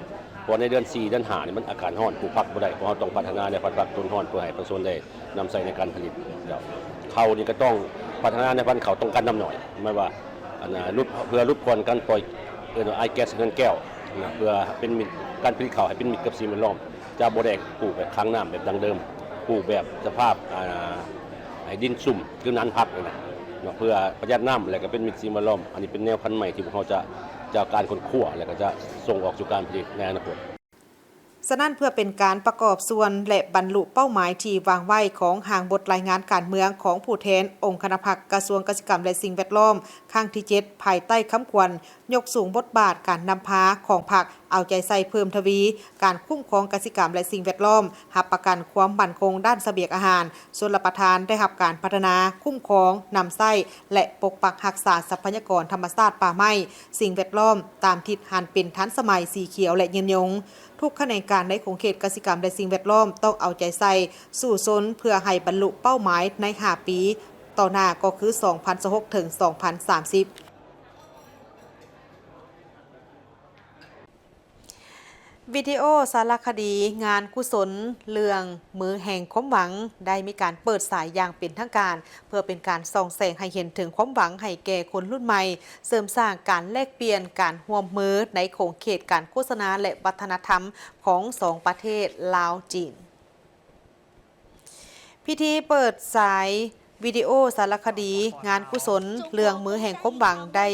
เพราะในเดือน4เดือน5นี่มันอากาศร้อนปลูกผักบ่ได้เพราะเราต้องพัฒนาในพันธุ์ผักต้นร้อนเพื่อให้ประชาชนได้นำใส่ในการผลิตเขานี่ก็ต้องพัฒนาในพันธุ์เขาต้องการน้ำหน่อยไม่ว่าเพื่อลดการปล่อยไอแก๊สเงินแก้วนะเพื่อเป็นมิตรการผลิตข้าวให้เป็นมิตรกับสิ่งแวดล้อมจะบ่ได้ปลูกแบบค้างน้ำแบบดังเดิมปลูกแบบสภาพให้ดินซุ่มคือนั้นพักเลยนะเพื่อประหยัดน้ำและก็เป็นมิตรสิ่งแวดล้อมอันนี้เป็นแนวพันธุ์ใหม่ที่พวกเขาจะการค้นคว้าและก็จะส่งออกสู่การผลิตในอนาคตฉะนั้นเพื่อเป็นการประกอบส่วนและบรรลุเป้าหมายที่วางไว้ของหางบทรายงานการเมืองของผู้แทนองค์คณะพรรคกระทรวงเกษตรกรรมและสิ่งแวดล้อมครั้งที่7ภายใต้คำควรยกสูงบทบาทการนำพาของพรรคเอาใจใส่เพิ่มทวีการคุ้มครองเกษตรกรรมและสิ่งแวดล้อมหับประกันความมั่นคงด้านเสบียงอาหารชลประทานได้รับการพัฒนาคุ้มครองนำไส้และปกปักรักษาทรัพยากรธรรมชาติป่าไม้สิ่งแวดล้อมตามทิศหันเป็นทันสมัยสีเขียวและยืนยงทุกแขนงการในของเขตกสิกรรมและสิ่งแวดล้อมต้องเอาใจใส่สู่ซนเพื่อให้บรรลุเป้าหมายใน5 ปีต่อหน้าก็คือ 2026 ถึง 2030วิดีโอสารคดีงานกุศลเรื่องมือแห่งความหวังได้มีการเปิดสายอย่างเป็นทางการเพื่อเป็นการส่องแสงให้เห็นถึงความหวังให้แก่คนรุ่นใหม่เสริมสร้างการแลกเปลี่ยนการร่วมมือในโขงเขตการโฆษณาและวัฒนธรรมของ2 ประเทศลาวจีนพิธีเปิดสายวิดีโอสารคดีงานกุศลเรื่องมือแห่งความหวังได้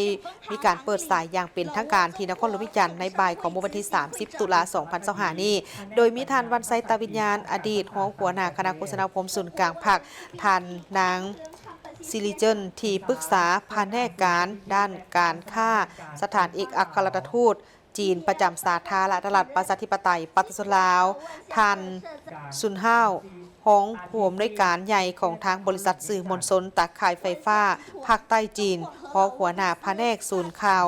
มีการเปิดสายอย่างเป็นทางการที่นครหลวงวิจันทร์ในบ่ายของวันที่30 ตุลาคม 2025 นี้โดยมีท่านวันไซตาวิญญาณอดีตหัวหน้าคณะโฆษณาคมศูนย์กลางภาคท่านนางซิลิเจนที่ปรึกษาแผนกการด้านการค้าสถานเอกอัครราชทูตจีนประจำสาธารณรัฐประชาธิปไตยปฏิเสธลาวท่านซุนห้าวของผู้อำนวยการใหญ่ของทางบริษัทสื่อมวลชนตาข่ายไฟฟ้าภาคใต้จีนหัวหน้าแผนกศูนย์ข่าว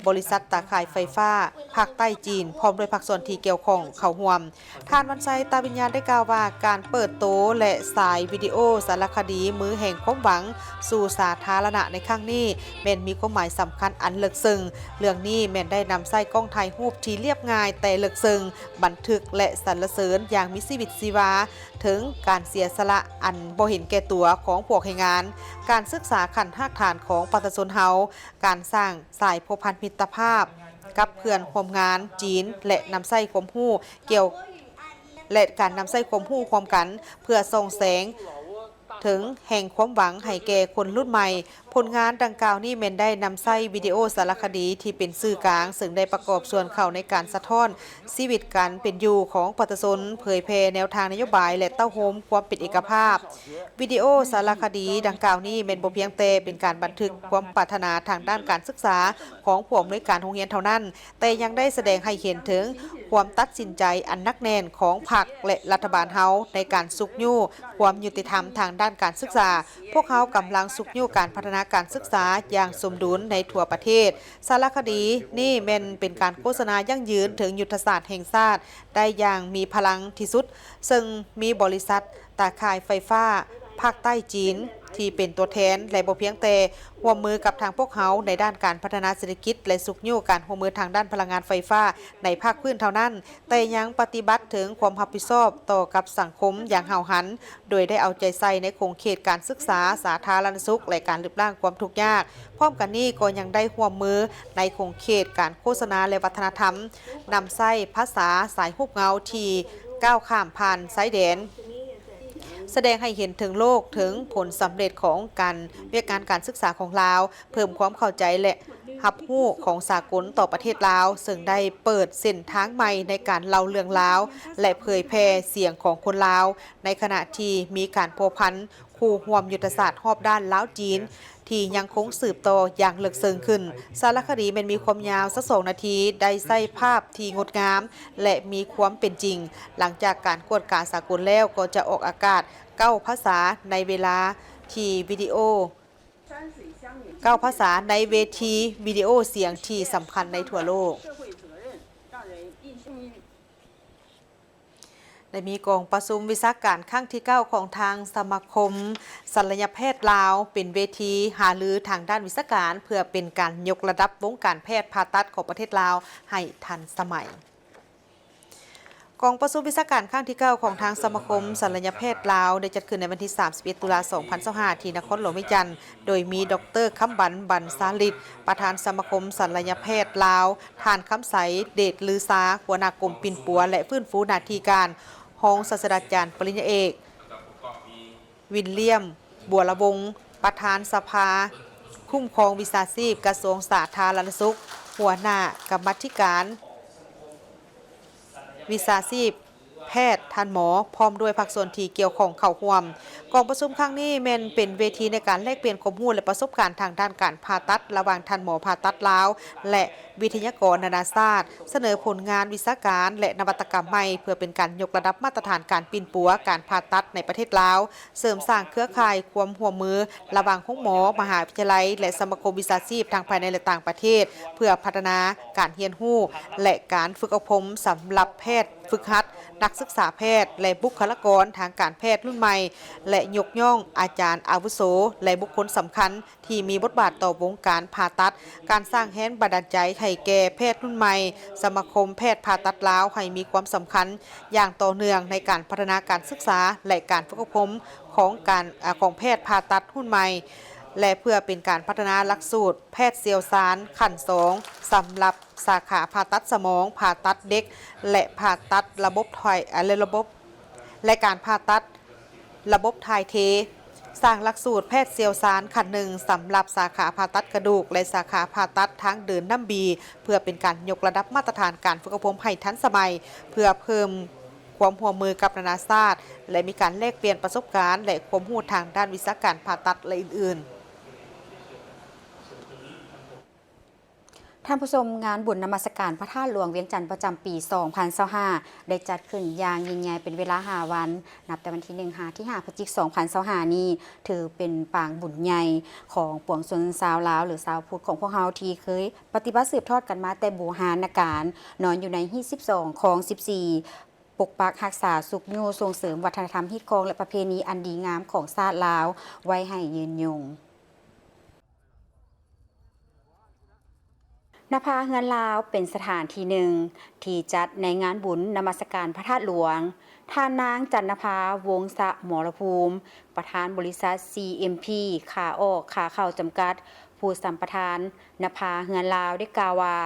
บริษัทตาข่ายไฟฟ้าภาคใต้จีนพร้อมด้วยภาคส่วนที่เกี่ยวข้องเข้าร่วมท่านวันไซตาวิญญาณได้กล่าวว่าการเปิดโตและสายวิดีโอสารคดีมือแห่งความหวังสู่สาธารณะในครั้งนี้แม่นมีความหมายสำคัญอันลึกซึ้งเรื่องนี้แม่นได้นำไส้กล้องถ่ายรูปที่เรียบง่ายแต่ลึกซึ้งบันทึกและสรรเสริญอย่างมีชีวิตชีวาถึงการเสียสละอันบ่เห็นแก่ตัวของพวกแรงงานการศึกษาขั้นรากฐานของประชาชนเฮาการสร้างสายผูกพันมิตรภาพกับเพื่อนร่วมงานจีนและนำไส้ความรู้เกี่ยวและการนำไส้ความรู้ความกันเพื่อส่งแสงถึงแห่งความหวังให้แก่คนรุ่นใหม่ผลงานดังกล่าวนี้แม่นได้นำไส้วิดีโอสารคดีที่เป็นสื่อกลางซึ่งได้ประกอบส่วนเข้าในการสะท้อนชีวิตการเป็นอยู่ของประชาชนเผยแพร่แนวทางนโยบายและเต้าโฮมความเป็นเอกภาพวิดีโอสารคดีดังกล่าวนี้แม่นบ่เพียงแต่เป็นการบันทึกความปรารถนาทางด้านการศึกษาของผู้อำนวยการโรงเรียนเท่านั้นแต่ยังได้แสดงให้เห็นถึงความตัดสินใจอันนักแน่นของพรรคและรัฐบาลเฮาในการสุกยู่ความยุติธรรมทางด้านการศึกษาพวกเขากำลังสุกยู่การพัฒนาการศึกษาอย่างสมดุลในทั่วประเทศสารคดีนี่แม่นเป็นการโฆษณายั่งยืนถึงยุทธศาสตร์แห่งชาติได้อย่างมีพลังที่สุดซึ่งมีบริษัทตาข่ายไฟฟ้าภาคใต้จีนที่เป็นตัวแทนและบ่เพียงแต่ร่วมมือกับทางพวกเขาในด้านการพัฒนาเศรษฐกิจและสุกยู่การร่วมมือทางด้านพลังงานไฟฟ้าในภาคพื้นเท่านั้นแต่ยังปฏิบัติถึงความรับผิดชอบต่อกับสังคมอย่างเห่าหันโดยได้เอาใจใส่ในโครงเขตการศึกษาสาธารณสุขและการลดล้างความทุกข์ยากพร้อมกันนี้ก็ยังได้ร่วมมือในโครงเขตการโฆษณาและวัฒนธรรมนำไส้ภาษาสายรูปเงาที่ก้าวข้ามผ่านสายแดนแสดงให้เห็นถึงโลกถึงผลสำเร็จของการเวียกงานการศึกษาของลาวเพิ่มความเข้าใจและรับรู้ของสากลต่อประเทศลาวซึ่งได้เปิดเส้นทางใหม่ในการเล่าเรื่องลาวและเผยแพร่เสียงของคนลาวในขณะที่มีการพัวพันคู่ร่วมยุทธศาสตร์รอบด้านลาวจีนที่ยังคงสืบต่ออย่างลึกซึ้งขึ้นสารคดีมันมีความยาวสัก2 นาทีได้ใส่ภาพที่งดงามและมีความเป็นจริงหลังจากการกวดกาสากลแล้วก็จะออกอากาศ9 ภาษาในเวลาที่วิดีโอ9 ภาษาในเวทีวิดีโอเสียงที่สำคัญในทั่วโลกได้มีกองประชุมวิชาการครั้งที่9ของทางสมาคมศัลยแพทย์ลาวเป็นเวทีหารือทางด้านวิชาการเพื่อเป็นการยกระดับวงการแพทย์ผ่าตัดของประเทศลาวให้ทันสมัย กองประชุมวิชาการครั้งที่ 9 ของทางสมาคมศัลยแพทย์ลาวได้จัดขึ้นในวันที่ 31 ตุลาคม 2025 ที่นครหลวงวิจันทร์โดยมีดร.คำบันสาลิดประธานสมาคมศัลยแพทย์ลาวท่านคำใสเดชลือซาหัวหน้ากรมปิ่นปัวและฟื้นฟูหน้าที่การรองศาสตราจารย์ปริญญาเอกวิลเลียมบัวละวงศ์ประธานสภาคุ้มครองวิชาชีพกระทรวงสาธารณสุขหัวหน้ากรรมาธิการวิชาชีพแพทย์ทันหมอพร้อมด้วยภาคส่วนที่เกี่ยวข้องเข้าร่วมกองประชุมครั้งนี้เป็นเวทีในการแลกเปลี่ยนข้อมูลและประสบการณ์ทางด้านการผ่าตัดระหว่างทันหมอผ่าตัดลาวและวิทยากรนานาชาติเสนอผลงานวิชาการและนวัตกรรมใหม่เพื่อเป็นการยกระดับมาตรฐานการปิ่นปัวการผ่าตัดในประเทศลาวเสริมสร้างเครือข่ายความร่วมมือระหว่างห้องหมอมหาวิทยาลัยและสมาคมวิชาชีพทางภายในและต่างประเทศเพื่อพัฒนาการเรียนรู้และการฝึกอบรมสำหรับแพทย์ฝึกหัดนักศึกษาแพทย์และบุคลากรทางการแพทย์รุ่นใหม่และยกย่องอาจารย์อาวุโสและบุคคลสำคัญที่มีบทบาทต่อวงการผ่าตัดการสร้างแรงบันดาลใจให้แก่แพทย์รุ่นใหม่สมาคมแพทย์ผ่าตัดลาวให้มีความสำคัญอย่างต่อเนื่องในการพัฒนาการศึกษาและการฝึกอบรมของแพทย์ผ่าตัดรุ่นใหม่และเพื่อเป็นการพัฒนาหลักสูตรแพทย์เชี่ยวชาญขั้น2สำหรับสาขาผ่าตัดสมองผ่าตัดเด็กและผ่าตัดระบบและการผ่าตัดระบบถ่ายเทสร้างหลักสูตรแพทย์เชี่ยวชาญขั้นหนึ่งสำหรับสาขาผ่าตัดกระดูกและสาขาผ่าตัดทางเดินน้ำบีเพื่อเป็นการยกระดับมาตรฐานการฝึกอบรมให้ทันสมัยเพื่อเพิ่มความร่วมมือกับนานาชาติและมีการแลกเปลี่ยนประสบการณ์และความรู้ทางด้านวิชาการผ่าตัดและอื่นๆ ท่านผู้ชมงานบุญนมัสการพระธาตุหลวงเวียงจันทร์ประจำปี 2025 ได้จัดขึ้นอย่างยิ่งใหญ่เป็นเวลา 5 วัน นับแต่วันที่ 1 ที่ 5 พฤศจิกายน 2025 นี้ถือเป็นปางบุญใหญ่ของปวงชนชาวลาวหรือชาวพุทธของพวกเฮาที่เคยปฏิบัติสืบทอดกันมาแต่โบราณกาลนอนอยู่ในฮีต12ของ 14 ปกปักรักษาสุขอยู่ส่งเสริมวัฒนธรรมฮีตคองและประเพณีอันดีงามของชาติลาวไว้ให้ยืนยงนภาเฮือนลาวเป็นสถานที่หนึ่งที่จัดในงานบุญนมัสการพระธาตุหลวงท่านนางจันนภาวงศ์สะหมรภูมิประธานบริษัท CMP ขาออกขาเข้าจำกัดผู้สัมปทานนภาเฮือนลาวได้กล่าวว่า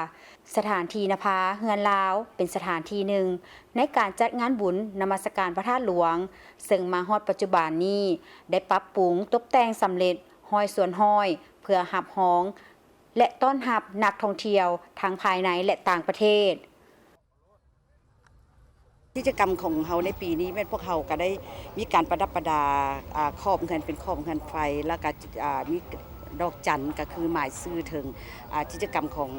สถานที่นภาเฮือนลาวเป็นสถานที่หนึ่งในการจัดงานบุญนมัสการพระธาตุหลวงซึ่งมาฮอดปัจจุบันนี้ได้ปรับปรุงตกแต่งสำเร็จห้อยส่วนห้อยเพื่อรับรองและต้อนรับนักท่องเที่ยวทั้งภายในและต่างประเทศกิจกรรมของเฮาในปีนี้แม่นพวกเฮาก็ได้มีการประดับประดาขอบเงินเป็นขอบเงินไฟแล้วก็มีดอกจันทร์ก็คือหมายซื่อถึงกิจกรรมของ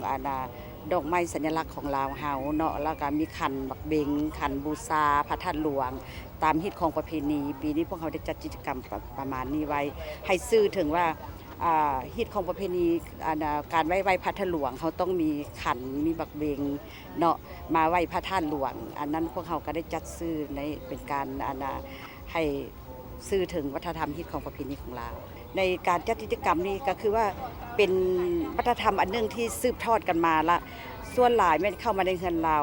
ดอกไม้สัญลักษณ์ของลาวเฮาเนาะแล้วก็มีขันบักเบงขันบูชาพระธาตุหลวงตามฮิตของประเพณีปีนี้พวกเฮาได้จัดกิจกรรมประมาณนี้ไว้ให้ซื่อถึงว่าฮิตของประเพณีการไหว้พระธาตุหลวงเขาต้องมีขันมีบักเบงเนาะมาไหว้พระธาตุหลวงอันนั้นพวกเขาก็ได้จัดซื้อในเป็นการให้ซื้อถึงวัฒนธรรมฮิตของประเพณีของเราในการจัดกิจกรรมนี้ก็คือว่าเป็นวัฒนธรรมอันนึงที่สืบทอดกันมาละส่วนหลายแม่เข้ามาในเฮือนเรา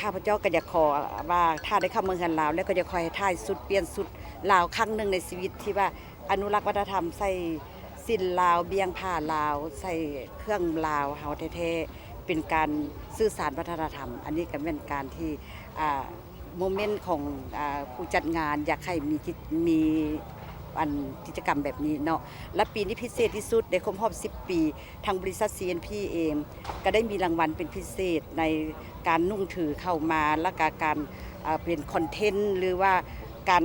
ข้าพเจ้าก็จะขอว่าถ้าได้เข้าเมืองเฮือนลาวแล้วก็จะคอยท่ายสุดเปลี่ยนสุดลาวครั้งหนึ่งในชีวิตที่ว่าอนุรักษ์วัฒนธรรมใส่สิ้นลาวเบียงผ้าลาวใส่เครื่องลาวเฮาแท้ๆเป็นการสื่อสารวัฒนธรรมอันนี้ก็เป็นการที่โมเมนต์ของผู้จัดงานอยากให้มีกิจกรรมแบบนี้เนาะและปีนี้พิเศษที่สุดในครบรอบ10 ปีทางบริษัท CNP เองก็ได้มีรางวัลเป็นพิเศษในการนุ่งถือเข้ามาและการเป็นคอนเทนต์หรือว่าการ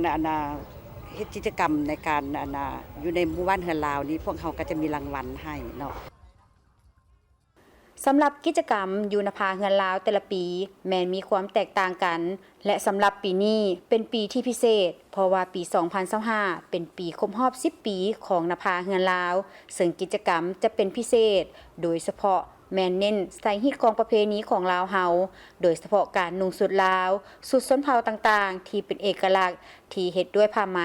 เฮ็ดกิจกรรมในการอยู่ในหมู่บ้านเฮือนลาวนี้พวกเขาก็จะมีรางวัลให้เนาะสำหรับกิจกรรมยูนภาเฮือนลาวแต่ละปีแม้นมีความแตกต่างกันและสำหรับปีนี้เป็นปีที่พิเศษเพราะว่าปี 2025 เป็นปีครบรอบ10 ปีของนภาเฮือนลาวซึ่งกิจกรรมจะเป็นพิเศษโดยเฉพาะแม่นเน้นใส่ฮิตของประเพณีของลาวเฮาโดยเฉพาะการนุ่งสุดลาวสุดส้นเผาต่างๆที่เป็นเอกลักษณ์ที่เฮ็ดด้วยผ้าไหม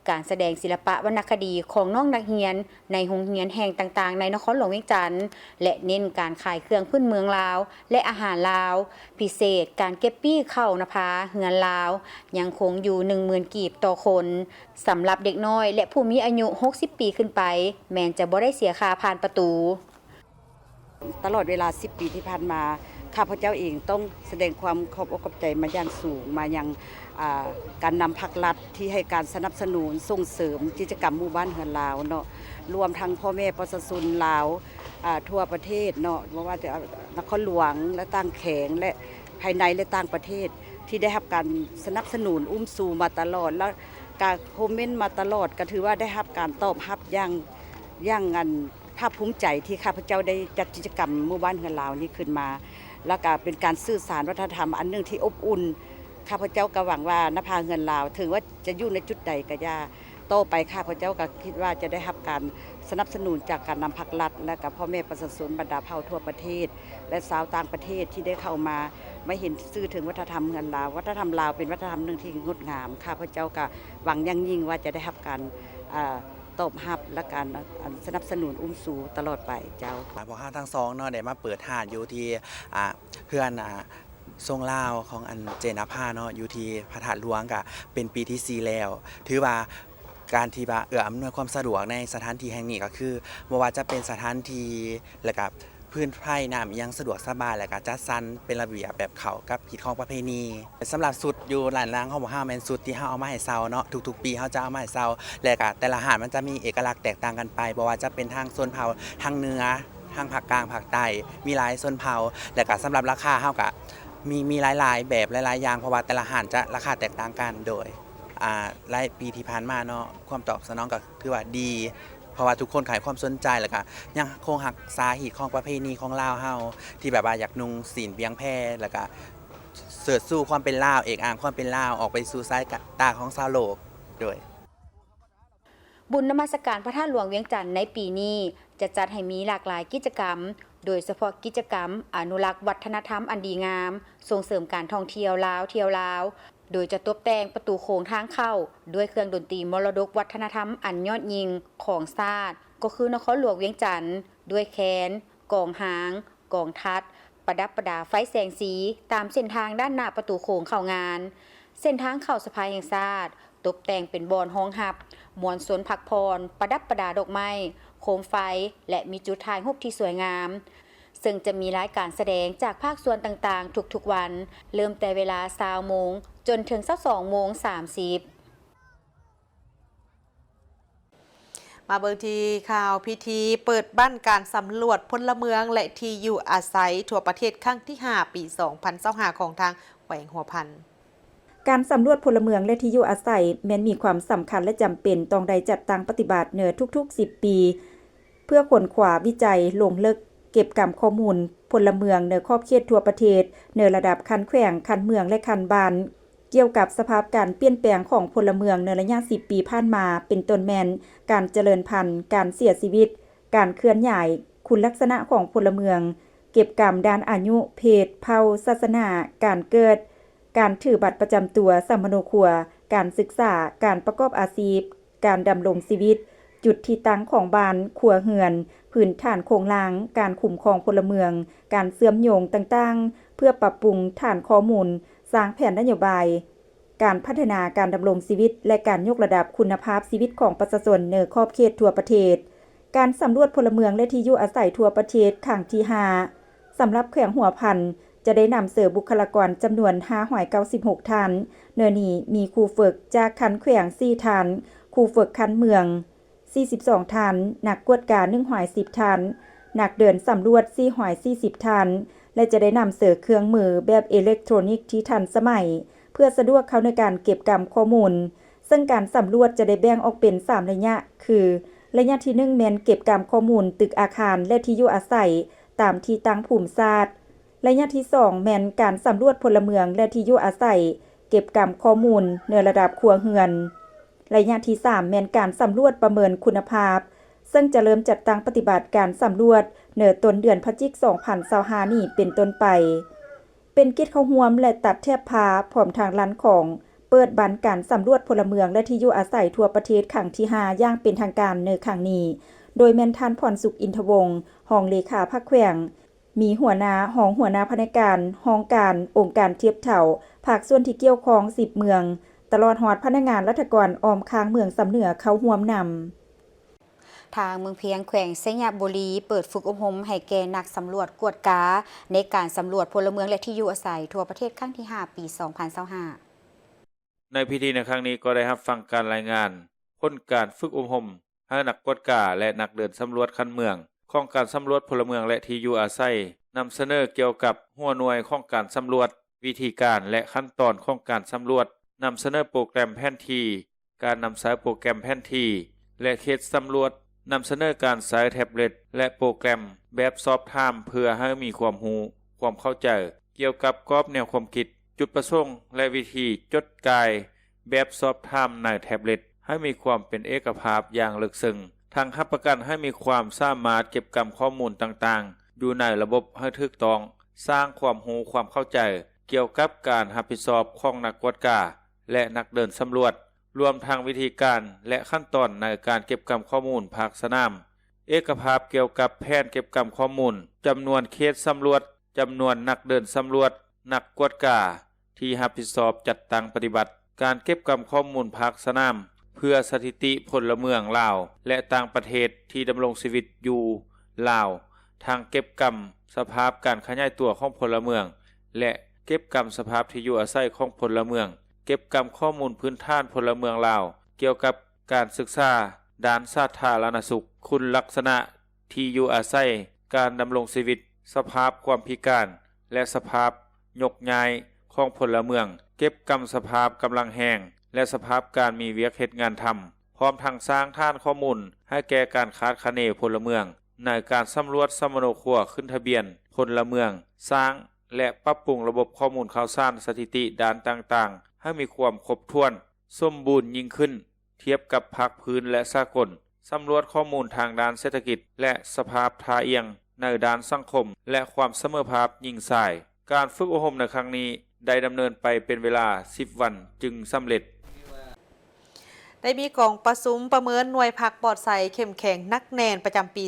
การแสดงศิลปะวรรณคดีของน้องนักเรียนในโรงเรียนแห่งต่างๆในนครหลวงเวียงจันทน์และเน้นการขายเครื่องพื้นเมืองลาวและอาหารลาวพิเศษการเก็บปี้เข้านภาเฮือนลาวยังคงอยู่ 10,000 กีบต่อคนสำหรับเด็กน้อยและผู้มีอายุ60 ปีขึ้นไปแม้นจะบ่ได้เสียค่าผ่านประตูตลอดเวลา10 ปีที่ผ่านมาข้าพเจ้าเองต้องแสดงความขอบอกขอบใจมาอย่างสูงมายังการนำภาครัฐที่ให้การสนับสนุนส่งเสริมกิจกรรมหมู่บ้านเฮือนลาวเนาะรวมทั้งพ่อแม่ประชาชนลาวทั่วประเทศเนาะบ่ว่าจะนครหลวงและต่างแขงและภายในและต่างประเทศที่ได้รับการสนับสนุนอุ้มสู่มาตลอดแล้วการคอมเมนต์มาตลอดก็ถือว่าได้รับการตอบรับอย่างภาคภูมิใจที่ข้าพเจ้าได้จัดกิจกรรมหมู่บ้านเฮือนลาวนี้ขึ้นมาแล้วก็เป็นการสื่อสารวัฒนธรรมอันนึงที่อบอุ่นข้าพเจ้าก็หวังว่านภาเฮือนลาวถึงว่าจะอยู่ในจุดใดก็อย่าโตไปข้าพเจ้าก็คิดว่าจะได้รับการสนับสนุนจากการนำภาครัฐและกับพ่อแม่ประชาชนบรรดาเผ่าทั่วประเทศและชาวต่างประเทศที่ได้เข้ามาไม่เห็นซื่อถึงวัฒนธรรมเฮือนลาววัฒนธรรมลาวเป็นวัฒนธรรมนึงที่งดงามข้าพเจ้าก็หวังอย่างยิ่งว่าจะได้รับการตอบรับและการสนับสนุนอุ้มสู่ตลอดไปเจ้าพวกข้าทั้งสองเนาะได้มาเปิดหาดอยู่ที่เพื่อนทรงลาวของอันเจนภาเนาะอยู่ที่พระธาตุหลวงก็เป็นปีที่4แล้วถือว่าการที่ว่าอำนวยความสะดวกในสถานที่แห่งนี้ก็คือบ่ว่าจะเป็นสถานที่แล้วก็พื้นไผ่น้ำยังสะดวกสบายแล้วก็จัดสรรเป็นระเบียบแบบเขากับผิดของประเพณีสำหรับสุดอยู่หลานล้างของบ่เฮาแม่นสุดที่เฮาเอามาให้เซาเนาะทุกๆปีเฮาจะเอามาให้เซาแล้วก็แต่ละหาดมันจะมีเอกลักษณ์แตกต่างกันไปบ่ว่าจะเป็นทางโซนเผ่าทางเหนือทางภาคกลางภาคใต้มีหลายโซนเผ่าแล้วก็สำหรับราคาเฮาก็มีหลายๆแบบหลายๆอย่างเพราะว่าแต่ละหาดจะราคาแตกต่างกันโดยหลายปีที่ผ่านมาเนาะความตอบสนองก็คือว่าดีเพราะว่าทุกคนขายความสนใจแล้วก็ยังคงหักษาหีดของประเพณีของลาวเฮาที่แบบว่าอยากนุ่งศีลเบียงแพรแล้วก็เสิร์ชสู่ความเป็นลาวเอกอ้างความเป็นลาวออกไปสู่สายตาของชาวโลกโดยบุญนมัสการพระธาตุหลวงเวียงจันทน์ในปีนี้จะจัดให้มีหลากหลายกิจกรรมโดยเฉพาะกิจกรรมอนุรักษ์วัฒนธรรมอันดีงามส่งเสริมการท่องเที่ยวลาวเที่ยวลาวโดยจะตกแต่งประตูโค้งทางเข้าด้วยเครื่องดนตรีมรดกวัฒนธรรมอันยอดยิ่งของชาติก็คือนครหลวงเวียงจันทน์ด้วยแคนกองหางกองทัดประดับประดาไฟแสงสีตามเส้นทางด้านหน้าประตูโค้งเข้างานเส้นทางเข้าสะพานแห่งชาติตกแต่งเป็นบอนห้องหับมวลสวนพักพรประดับประดาดอกไม้โคมไฟและมีจุดถ่ายรูปที่สวยงามซึ่งจะมีรายการแสดงจากภาคส่วนต่างๆทุกๆวันเริ่มแต่เวลา 20:00 นจนถึง 22:30 นมาเบิ่งที่ข่าวพิธีเปิดบ้านการสำรวจพลเมืองและที่อยู่อาศัยทั่วประเทศครั้งที่ 5 ปี 2025 ของทางแขวงหัวพันการสำรวจพลเมืองและที่อยู่อาศัยแม้นมีความสำคัญและจำเป็นต้องได้จัดตั้งปฏิบัติเนือทุกๆ10 ปีเพื่อค้นคว้าวิจัยลงลึกเก็บกำข้อมูลพลเมืองในขอบเขตทั่วประเทศในระดับคันแขวงคันเมืองและคันบ้านเกี่ยวกับสภาพการเปลี่ยนแปลงของพลเมืองในระยะ10 ปีผ่านมาเป็นต้นแม่นการเจริญพันธุ์การเสียชีวิตการเคลื่อนย้ายคุณลักษณะของพลเมืองเก็บกำด้านอายุเพศเผ่าศาสนาการเกิดการถือบัตรประจำตัวสัมมโนครัวการศึกษาการประกอบอาชีพการดำรงชีวิตจุดที่ตั้งของบ้านครัวเรือนพื้นฐานโครงล่างการคุ้มครองพลเมืองการเชื่อมโยงต่างๆเพื่อปรับปรุงฐานข้อมูลสร้างแผนนโยบายการพัฒนาการดำรงชีวิตและการยกระดับคุณภาพชีวิตของประชาชนในขอบเขตทั่วประเทศการสำรวจพลเมืองและที่อยู่อาศัยทั่วประเทศครั้งที่ 5 สำหรับแขวงหัวพันจะได้นำเสนอบุคลากรจำนวน596 ท่านเนื้อนี้มีครูฝึกจากคันแขวง4 ท่านครูฝึกคันเมือง42 ท่านนักกวดการ110 ท่านนักเดินสำรวจ440 ท่านและจะได้นำเสนอเครื่องมือแบบอิเล็กทรอนิกส์ที่ทันสมัยเพื่อสะดวกเข้าในการเก็บกำข้อมูลซึ่งการสำรวจจะได้แบ่งออกเป็น3ระยะคือระยะที่1แม่นเก็บกำข้อมูลตึกอาคารและที่อยู่อาศัยตามที่ตั้งภูมิศาสตร์ระยะที่2แม่นการสำรวจพลเมืองและที่อยู่อาศัยเก็บกำข้อมูลในระดับครัวเรือนระยะที่3แม่นการสำรวจประเมินคุณภาพซึ่งจะเริ่มจัดตั้งปฏิบัติการสำรวจในต้นเดือนพฤศจิกายน 2025 นี้เป็นต้นไปเป็นกิจเข้าร่วมและตัดแทบพาพร้อมทางลันของ เปิดบันการสำรวจพลเมืองและที่อยู่อาศัยทั่วประเทศครั้งที่5อย่างเป็นทางการในครั้งนี้ โดยแม่นท่านพรสุขอินทวงศ์รองเลขาพรรคแขวงมีหัวหน้าห้องหัวหน้าพนักงานห้องการองค์การเทียบเท่าภาคส่วนที่เกี่ยวข้อง10เมืองตลอดฮอดพนักงานรัฐกรออมค้างเมืองสำเหนือเข้าร่วมนำ ทางเมืองเพียงแขวงไสยบุรีเปิดฝึกอบรมให้แก่นักสำรวจกวดกาในการสำรวจพลเมืองและที่อยู่อาศัยทั่วประเทศครั้งที่5ปี 2025ในพิธีในครั้งนี้ก็ได้รับฟังการรายงานผลการฝึกอบรมให้นักกวดกาและนักเดินสำรวจคันเมืองของการสำรวจพลเมืองและที่อยู่อาศัยนำเสนอเกี่ยวกับหัวหน่วยของการสำรวจวิธีการและขั้นตอนของการสำรวจนำเสนอโปรแกรมแผนที่การนำใช้โปรแกรมแผนที่และเขตสำรวจนำเสนอการใช้แท็บเล็ตและโปรแกรมแบบสอบถามเพื่อให้มีความรู้ความเข้าใจเกี่ยวกับกรอบแนวความคิดจุดประสงค์และวิธีจดกายแบบสอบถามในแท็บเล็ตให้มีความเป็นเอกภาพอย่างลึกซึ้งทางรับประกันให้มีความสามารถเก็บกำข้อมูลต่างๆอยู่ในระบบให้ถูกต้องสร้างความรู้ความเข้าใจเกี่ยวกับการรับผิดชอบของนักกวดกาและนักเดินสำรวจรวมทางวิธีการและขั้นตอนในการเก็บกำข้อมูลภาคสนามเอกภาพเกี่ยวกับแผนเก็บกำข้อมูลจำนวนเขตสำรวจจำนวนนักเดินสำรวจนักกวดกาที่รับผิดชอบจัดตั้งปฏิบัติการเก็บกำข้อมูลภาคสนามเพื่อสถิติพลเมืองลาวและต่างประเทศที่ดำรงชีวิตอยู่ลาวทางเก็บกำสภาพการขยายตัวของพลเมืองและเก็บกำสภาพที่อยู่อาศัยของพลเมืองเก็บกำข้อมูลพื้นฐานพลเมืองลาวเกี่ยวกับการศึกษาด้านสาธารณสุขคุณลักษณะที่อยู่อาศัยการดำรงชีวิตสภาพความพิการและสภาพยกย้ายของพลเมืองเก็บกำสภาพกำลังแห้งและสภาพการมีเวียกเฮ็ดงานทำพร้อมทั้งสร้างฐานข้อมูลให้แก่การคาดคะเนพลเมืองในการสำรวจสมโนครัวขึ้นทะเบียนพลเมืองสร้างและปรับปรุงระบบข้อมูลข่าวสารสถิติด้านต่างๆให้มีความครบถ้วนสมบูรณ์ยิ่งขึ้นเทียบกับภาคพื้นและสากลสำรวจข้อมูลทางด้านเศรษฐกิจและสภาพท่าเอียงในด้านสังคมและความเสมอภาพยิ่งส่ายการฝึกอบรมในครั้งนี้ได้ดำเนินไปเป็นเวลา10วันจึงสำเร็จได้มีกองประชุมประเมินหน่วยพักปลอดภัยเข้มแข็งนักแน่นประจำปี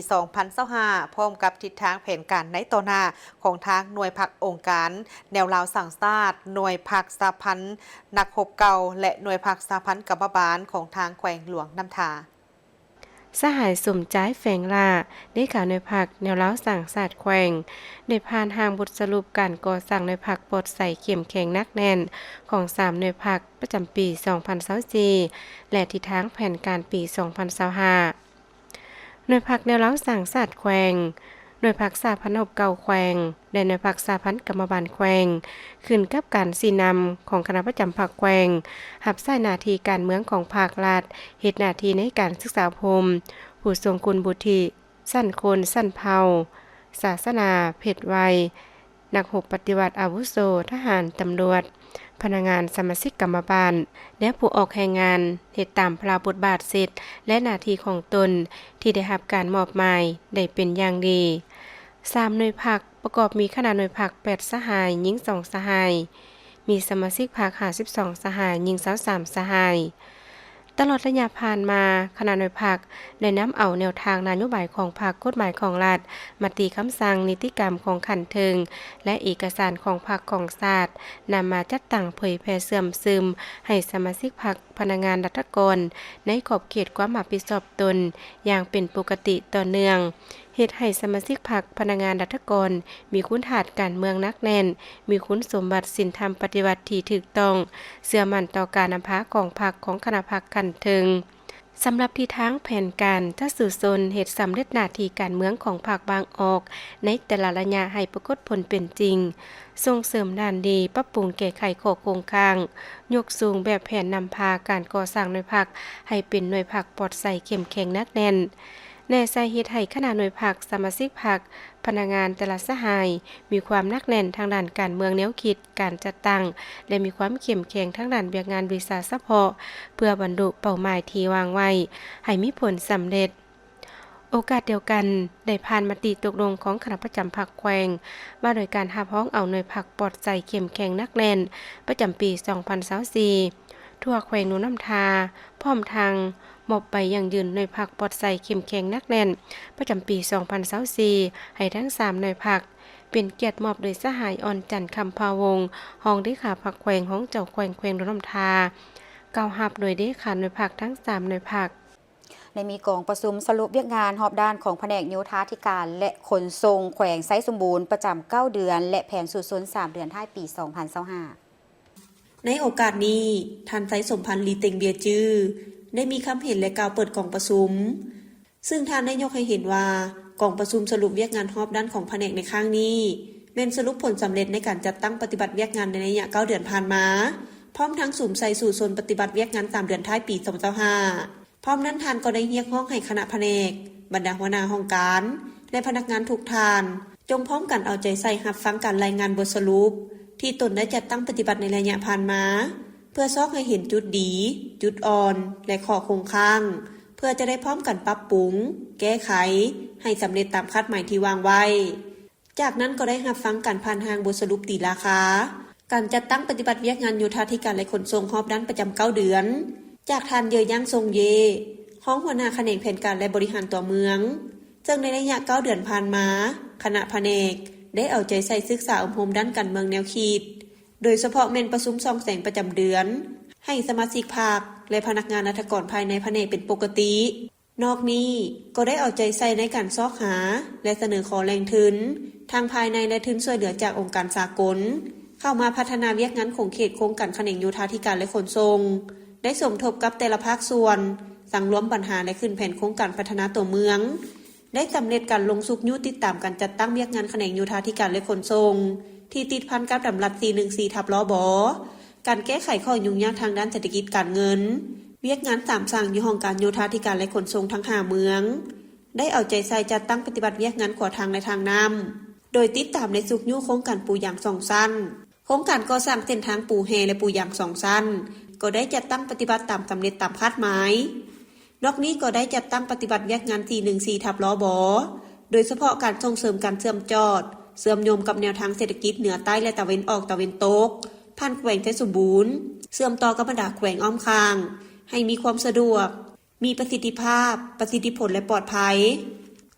2025 พร้อมกับทิศทางแผนการในต่อหน้าของทางหน่วยพักองค์การแนวราวสั่งสาดหน่วยพักสาพันธ์นักรบเก่าและหน่วยพักสาพันธ์กำบาลของทางแขวงหลวงน้ำทาสหายสมใจแฝงล่าได้กล่าวในภาคแนวเล้าสั่งศาสตร์แขวงได้ผ่านทางบทสรุปการก่อสร้างในภาคปลอดใส่เข้มแข็งนักแน่นของ3หน่วยภาคประจำปี 2024 และทิศทางแผนการปี 2025 หน่วยภาคแนวเล้าสั่งศาสตร์แขวงหน่วยภาคสาพันธ์อบเก่าแขวงและหน่วยภาคสาพันธ์กรรมบาลแขวงขึ้นกับการสีนำของคณะประจำภาคแขวงหับใช้หน้าที่การเมืองของภาครัฐเฮ็ดหน้าที่ในการศึกษาพรมผู้ทรงคุณบุตริสั้นคนสั้นเผ่าศาสนาเพศวัยนักรบปฏิวัติอาวุโสทหารตำรวจพนักงานสมาชิกกรรมบาลและผู้ออกแรงงานเฮ็ดตามพระบทบาทสิทธิและหน้าที่ของตนที่ได้รับการมอบหมายได้เป็นอย่างดี3หน่วยภาคประกอบมีคณะหน่วยภาค8สหายหญิง2สหายมีสมาชิกภาค52สหายหญิง23สหายตลอดระยะผ่านมาคณะหน่วยภาคได้นำเอาแนวทางนโยบายของภาคกฎหมายของรัฐมาตีคำสั่งนิติกรรมของขันเทิงและเอกสารของภาคของศาสตร์นำมาจัดตั้งเผยแพร่เสื่อมซึมให้สมาชิกภาคพนักงานรัฐกรในขอบเขตความรับผิดชอบตนอย่างเป็นปกติต่อเนื่องเฮ็ดให้สมาชิกพรรคพนักงานรัฐกรมีคุณฐานการเมืองนักแน่นมีคุณสมบัติศีลธรรมปฏิบัติที่ถูกต้องเชื่อมั่นต่อการนำพาของพรรคของคณะพรรคกันเทิงสำหรับที่ทางแผนการถ้าสู่ซนเหตุสำเร็จหน้าที่การเมืองของพรรคบางออกในแต่ละระยะให้ปรากฏผลเป็นจริงส่งเสริมด้านดีปรับปรุงแก้ไขข้อโครงข่างยกสูงแบบแผนนำพาการก่อสร้างหน่วยพรรคให้เป็นหน่วยพรรคปลอดภัยเข้มแข็งนักแน่นแน่ใจเฮ็ดให้คณะหน่วยพรรคสมาชิกพรรคพนักงานแต่ละสหายมีความนักแน่นทางด้านการเมืองแนวคิดการจัดตั้งและมีความเข้มแข็งทางด้านเวียกงานวิสาสะเพาะเพื่อบรรลุเป้าหมายที่วางไว้ให้มีผลสำเร็จ โอกาสเดียวกันได้ผ่านมติตกลงของคณะประจำพรรคแขวงว่าโดยการหาพ้องเอาหน่วยพรรคปลอดใจเข้มแข็งนักแน่นประจำปี 2024ทั่วแขวงหนูน้ำทาพร้อมทางมอบไปอย่างยืนหน่วยพรรคปลอดใจเข้มแข็งนักแน่นประจำปี 2024ให้ทั้ง3หน่วยพรรคเป็นเกียรติมอบโดยสหายอ่อนจันทร์คำภาวงศ์รองเลขาพรรคแขวงของเจ้าแขวงหนูน้ำทากล่าวรับโดยเลขาหน่วยพรรคทั้ง3หน่วยพรรคในมีกองประชุมสรุปเวียกงานหอบด้านของแผนกโยธาธิการและขนส่งแขวงไซสมบูรณ์ประจำ9เดือนและแผนสูตรส้น3เดือนท้ายปี 2025ในโอกาสนี้ท่านไซสมพันธ์ลีเต็งเบียจื้อได้มีคำเห็นและกล่าวเปิดกองประชุมซึ่งท่านได้ยกให้เห็นว่ากองประชุมสรุปเวียกงานหอบด้านของแผนกในครั้งนี้เป็นสรุปผลสำเร็จในการจัดตั้งปฏิบัติเวียกงานในระยะ9เดือนผ่านมาพร้อมทั้งสุ่มใส่สู่โซนปฏิบัติเวียกงาน3เดือนท้ายปี 2025พร้อมนั้นท่านก็ได้เรียกร้องให้คณะแผนกบรรดาหัวหน้าห้องการและพนักงานทุกท่านจงพร้อมกันเอาใจใส่รับฟังการรายงานบทสรุปที่ตนได้จัดตั้งปฏิบัติในระยะผ่านมาเพื่อซอกให้เห็นจุดดีจุดอ่อนและข้อคงค้างเพื่อจะได้พร้อมกันปรับปรุงแก้ไขให้สำเร็จตามคาดหมายที่วางไว้จากนั้นก็ได้รับฟังการผ่านทางบทสรุปตีราคาการจัดตั้งปฏิบัติเวียกงานโยธาธิการและขนส่งหอบด้านประจำ9เดือนจากท่านเยยยั่งทรงเยห้องหัวหน้าแผนกแผนการและบริหารตัวเมืองซึ่งในระยะ9เดือนผ่านมาคณะแผนกได้เอาใจใส่ศึกษาอบรมด้านการเมืองแนวคิดโดยเฉพาะเมนประชุมส่องแสงประจำเดือนให้สมาชิกพรรคและพนักงานราชการภายในแผนกเป็นปกตินอกนี้ก็ได้เอาใจใส่ในการซอกหาและเสนอขอแรงทุนทางภายในและทุนช่วยเหลือจากองค์การสากลเข้ามาพัฒนาเวียกงานของเขตโครงการแขนงโยธาธิการและขนส่งได้สมทบกับแต่ละภาคส่วนสั่งรวมปัญหาและขึ้นแผนโครงการพัฒนาตัวเมืองได้สำเร็จการลงสุกยุติดตามการจัดตั้งเวียกงานแขนงโยธาธิการและขนส่งที่ติดพันกับดำรัส 414/ลบการแก้ไขข้อยุ่งยากทางด้านเศรษฐกิจการเงินเวียกงาน3สั่งอยู่ห้องการโยธาธิการและขนส่งทั้ง5เมืองได้เอาใจใส่จัดตั้งปฏิบัติเวียกงานขวาทางและทางน้ำโดยติดตามในสุกยุโครงการปูยาง2สั้นโครงการก่อสร้างเส้นทางปูแฮและปูยาง2สั้นก็ได้จัดตั้งปฏิบัติตามสำเร็จตามคาดหมายนอกนี้ก็ได้จัดตั้งปฏิบัติเวียกงาน 414/ลบโดยเฉพาะการส่งเสริมการเชื่อมจอดเชื่อมโยงกับแนวทางเศรษฐกิจเหนือใต้และตะวันออกตะวันตกผ่านแขวงไทยสมบูรณ์เชื่อมต่อกับบรรดาแขวงอ้อมข้างให้มีความสะดวกมีประสิทธิภาพประสิทธิผลและปลอดภัย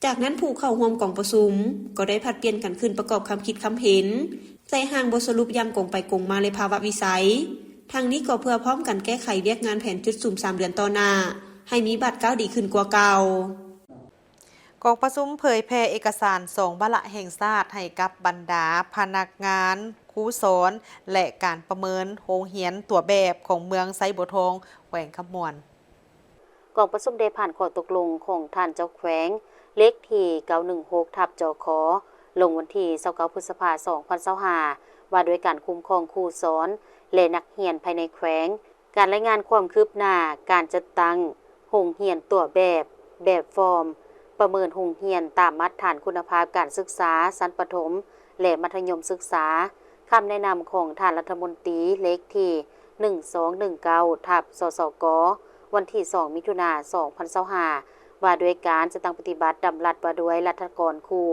จากนั้นผู้เข้าร่วมกองประชุมก็ได้ผลัดเปลี่ยนกันขึ้นประกอบคำคิดคำเห็นใส่ห่างบทสรุปอย่างกงไปกงมาในภาวะวิสัยทางนี้ก็เพื่อพร้อมกันแก้ไขเวียกงานแผนจุดสุ่ม3เดือนต่อหน้าให้มีบัตรก้าวดีขึ้นกว่าเก่ากองประชุมเผยแพร่เอกสาร2วาระแห่งชาติให้กับบรรดาพนักงานครูสอนและการประเมินโรงเรียนตัวแบบของเมืองไซบัวทองแขวงคำมวนกองประชุมได้ผ่านข้อตกลงของท่านเจ้าแขวงเลขที่916/จคลงวันที่29พฤษภาคม 2025ว่าด้วยการคุ้มครองครูสอนและนักเรียนภายในแขวงการรายงานความคืบหน้าการจัดตั้งโรงเรียนตัวแบบฟอร์มประเมินโรงเรียนตามมาตรฐานคุณภาพการศึกษาชั้นประถมและมัธยมศึกษาคำแนะนำของท่านรัฐมนตรีเลขที่1219/สสกวันที่2มิถุนายน 2025ว่าด้วยการจะตั้งปฏิบัติดำรัสว่าด้วยรัฐกรครู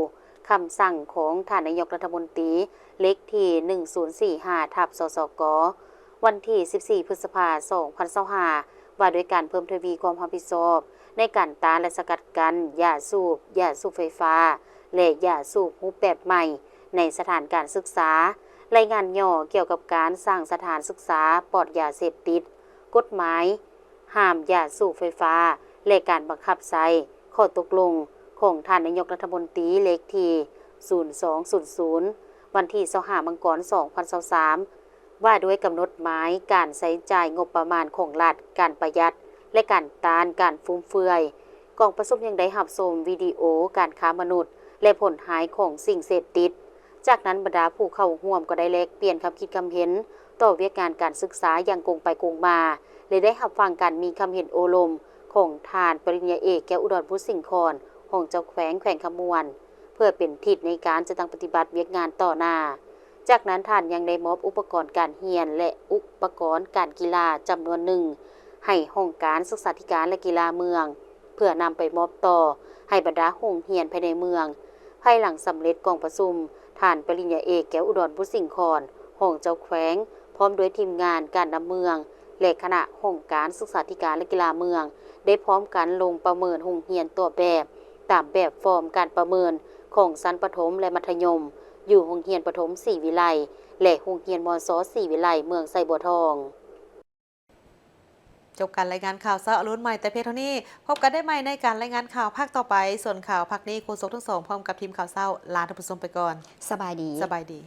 คำสั่งของท่านนายกรัฐมนตรีเลขที่1045/สสกวันที่14พฤษภาคม 2025ว่าด้วยการเพิ่มทวีความรับผิดชอบในการต้านและสกัดกั้นยาสูบไฟฟ้าและยาสูบรูปแบบใหม่ในสถานการศึกษารายงานย่อเกี่ยวกับการสร้างสถานศึกษาปลอดยาเสพติดกฎหมายห้ามยาสูบไฟฟ้าและการบังคับใช้ข้อตกลงของท่านนายกรัฐมนตรีเลขที่0200วันที่25 มังกร 2023ว่าด้วยกำหนดหมายการใช้จ่ายงบประมาณของรัฐการประหยัดและการต้านการฟุ่มเฟือยกองประชุมยังได้รับชมวิดีโอการค้ามนุษย์และผลหายของสิ่งเสพติดจากนั้นบรรดาผู้เข้าร่วมก็ได้แลกเปลี่ยนความคิดความเห็นต่อเวียกงานการศึกษาอย่างกงไปกงมาและได้รับฟังการมีความเห็นโอลมของท่านปริญญาเอกแก้วอุดรพุทธสิงครของเจ้าแขวงคำมวนเพื่อเป็นทิศในการจะตั้งปฏิบัติเวียกงานต่อหน้าจากนั้นท่านยังได้มอบอุปกรณ์การเรียนและอุปกรณ์การกีฬาจำนวนหนึ่งให้ห้องการศึกษาธิการและกีฬาเมือง เพื่อนำไปมอบต่อให้บรรดาโรงเรียนภายในเมืองภายหลังสำเร็จกองประชุมท่านปริญญาเอกแก้วอุดรพุทธสิงห์คอนห้องเจ้าแขวงพร้อมด้วยทีมงานการนำเมืองและคณะองค์การศึกษาธิการและกีฬาเมืองได้พร้อมกันลงประเมินโรงเรียนตัวแบบตามแบบฟอร์มการประเมินของชั้นประถมและมัธยมอยู่โรงเรียนประถมศรีวิไลและโรงเรียนมศศรีวิไลเมืองไสบัวทองจบการรายงานข่าวเช้าอรุณใหม่แต่เพียงเท่านี้พบกันได้ใหม่ในการรายงานข่าวภาคต่อไปส่วนข่าวภาคนี้โฆษกทั้งสองพร้อมกับทีมข่าวเช้าลาท่านผู้ชมไปก่อน สบายดี สบายดี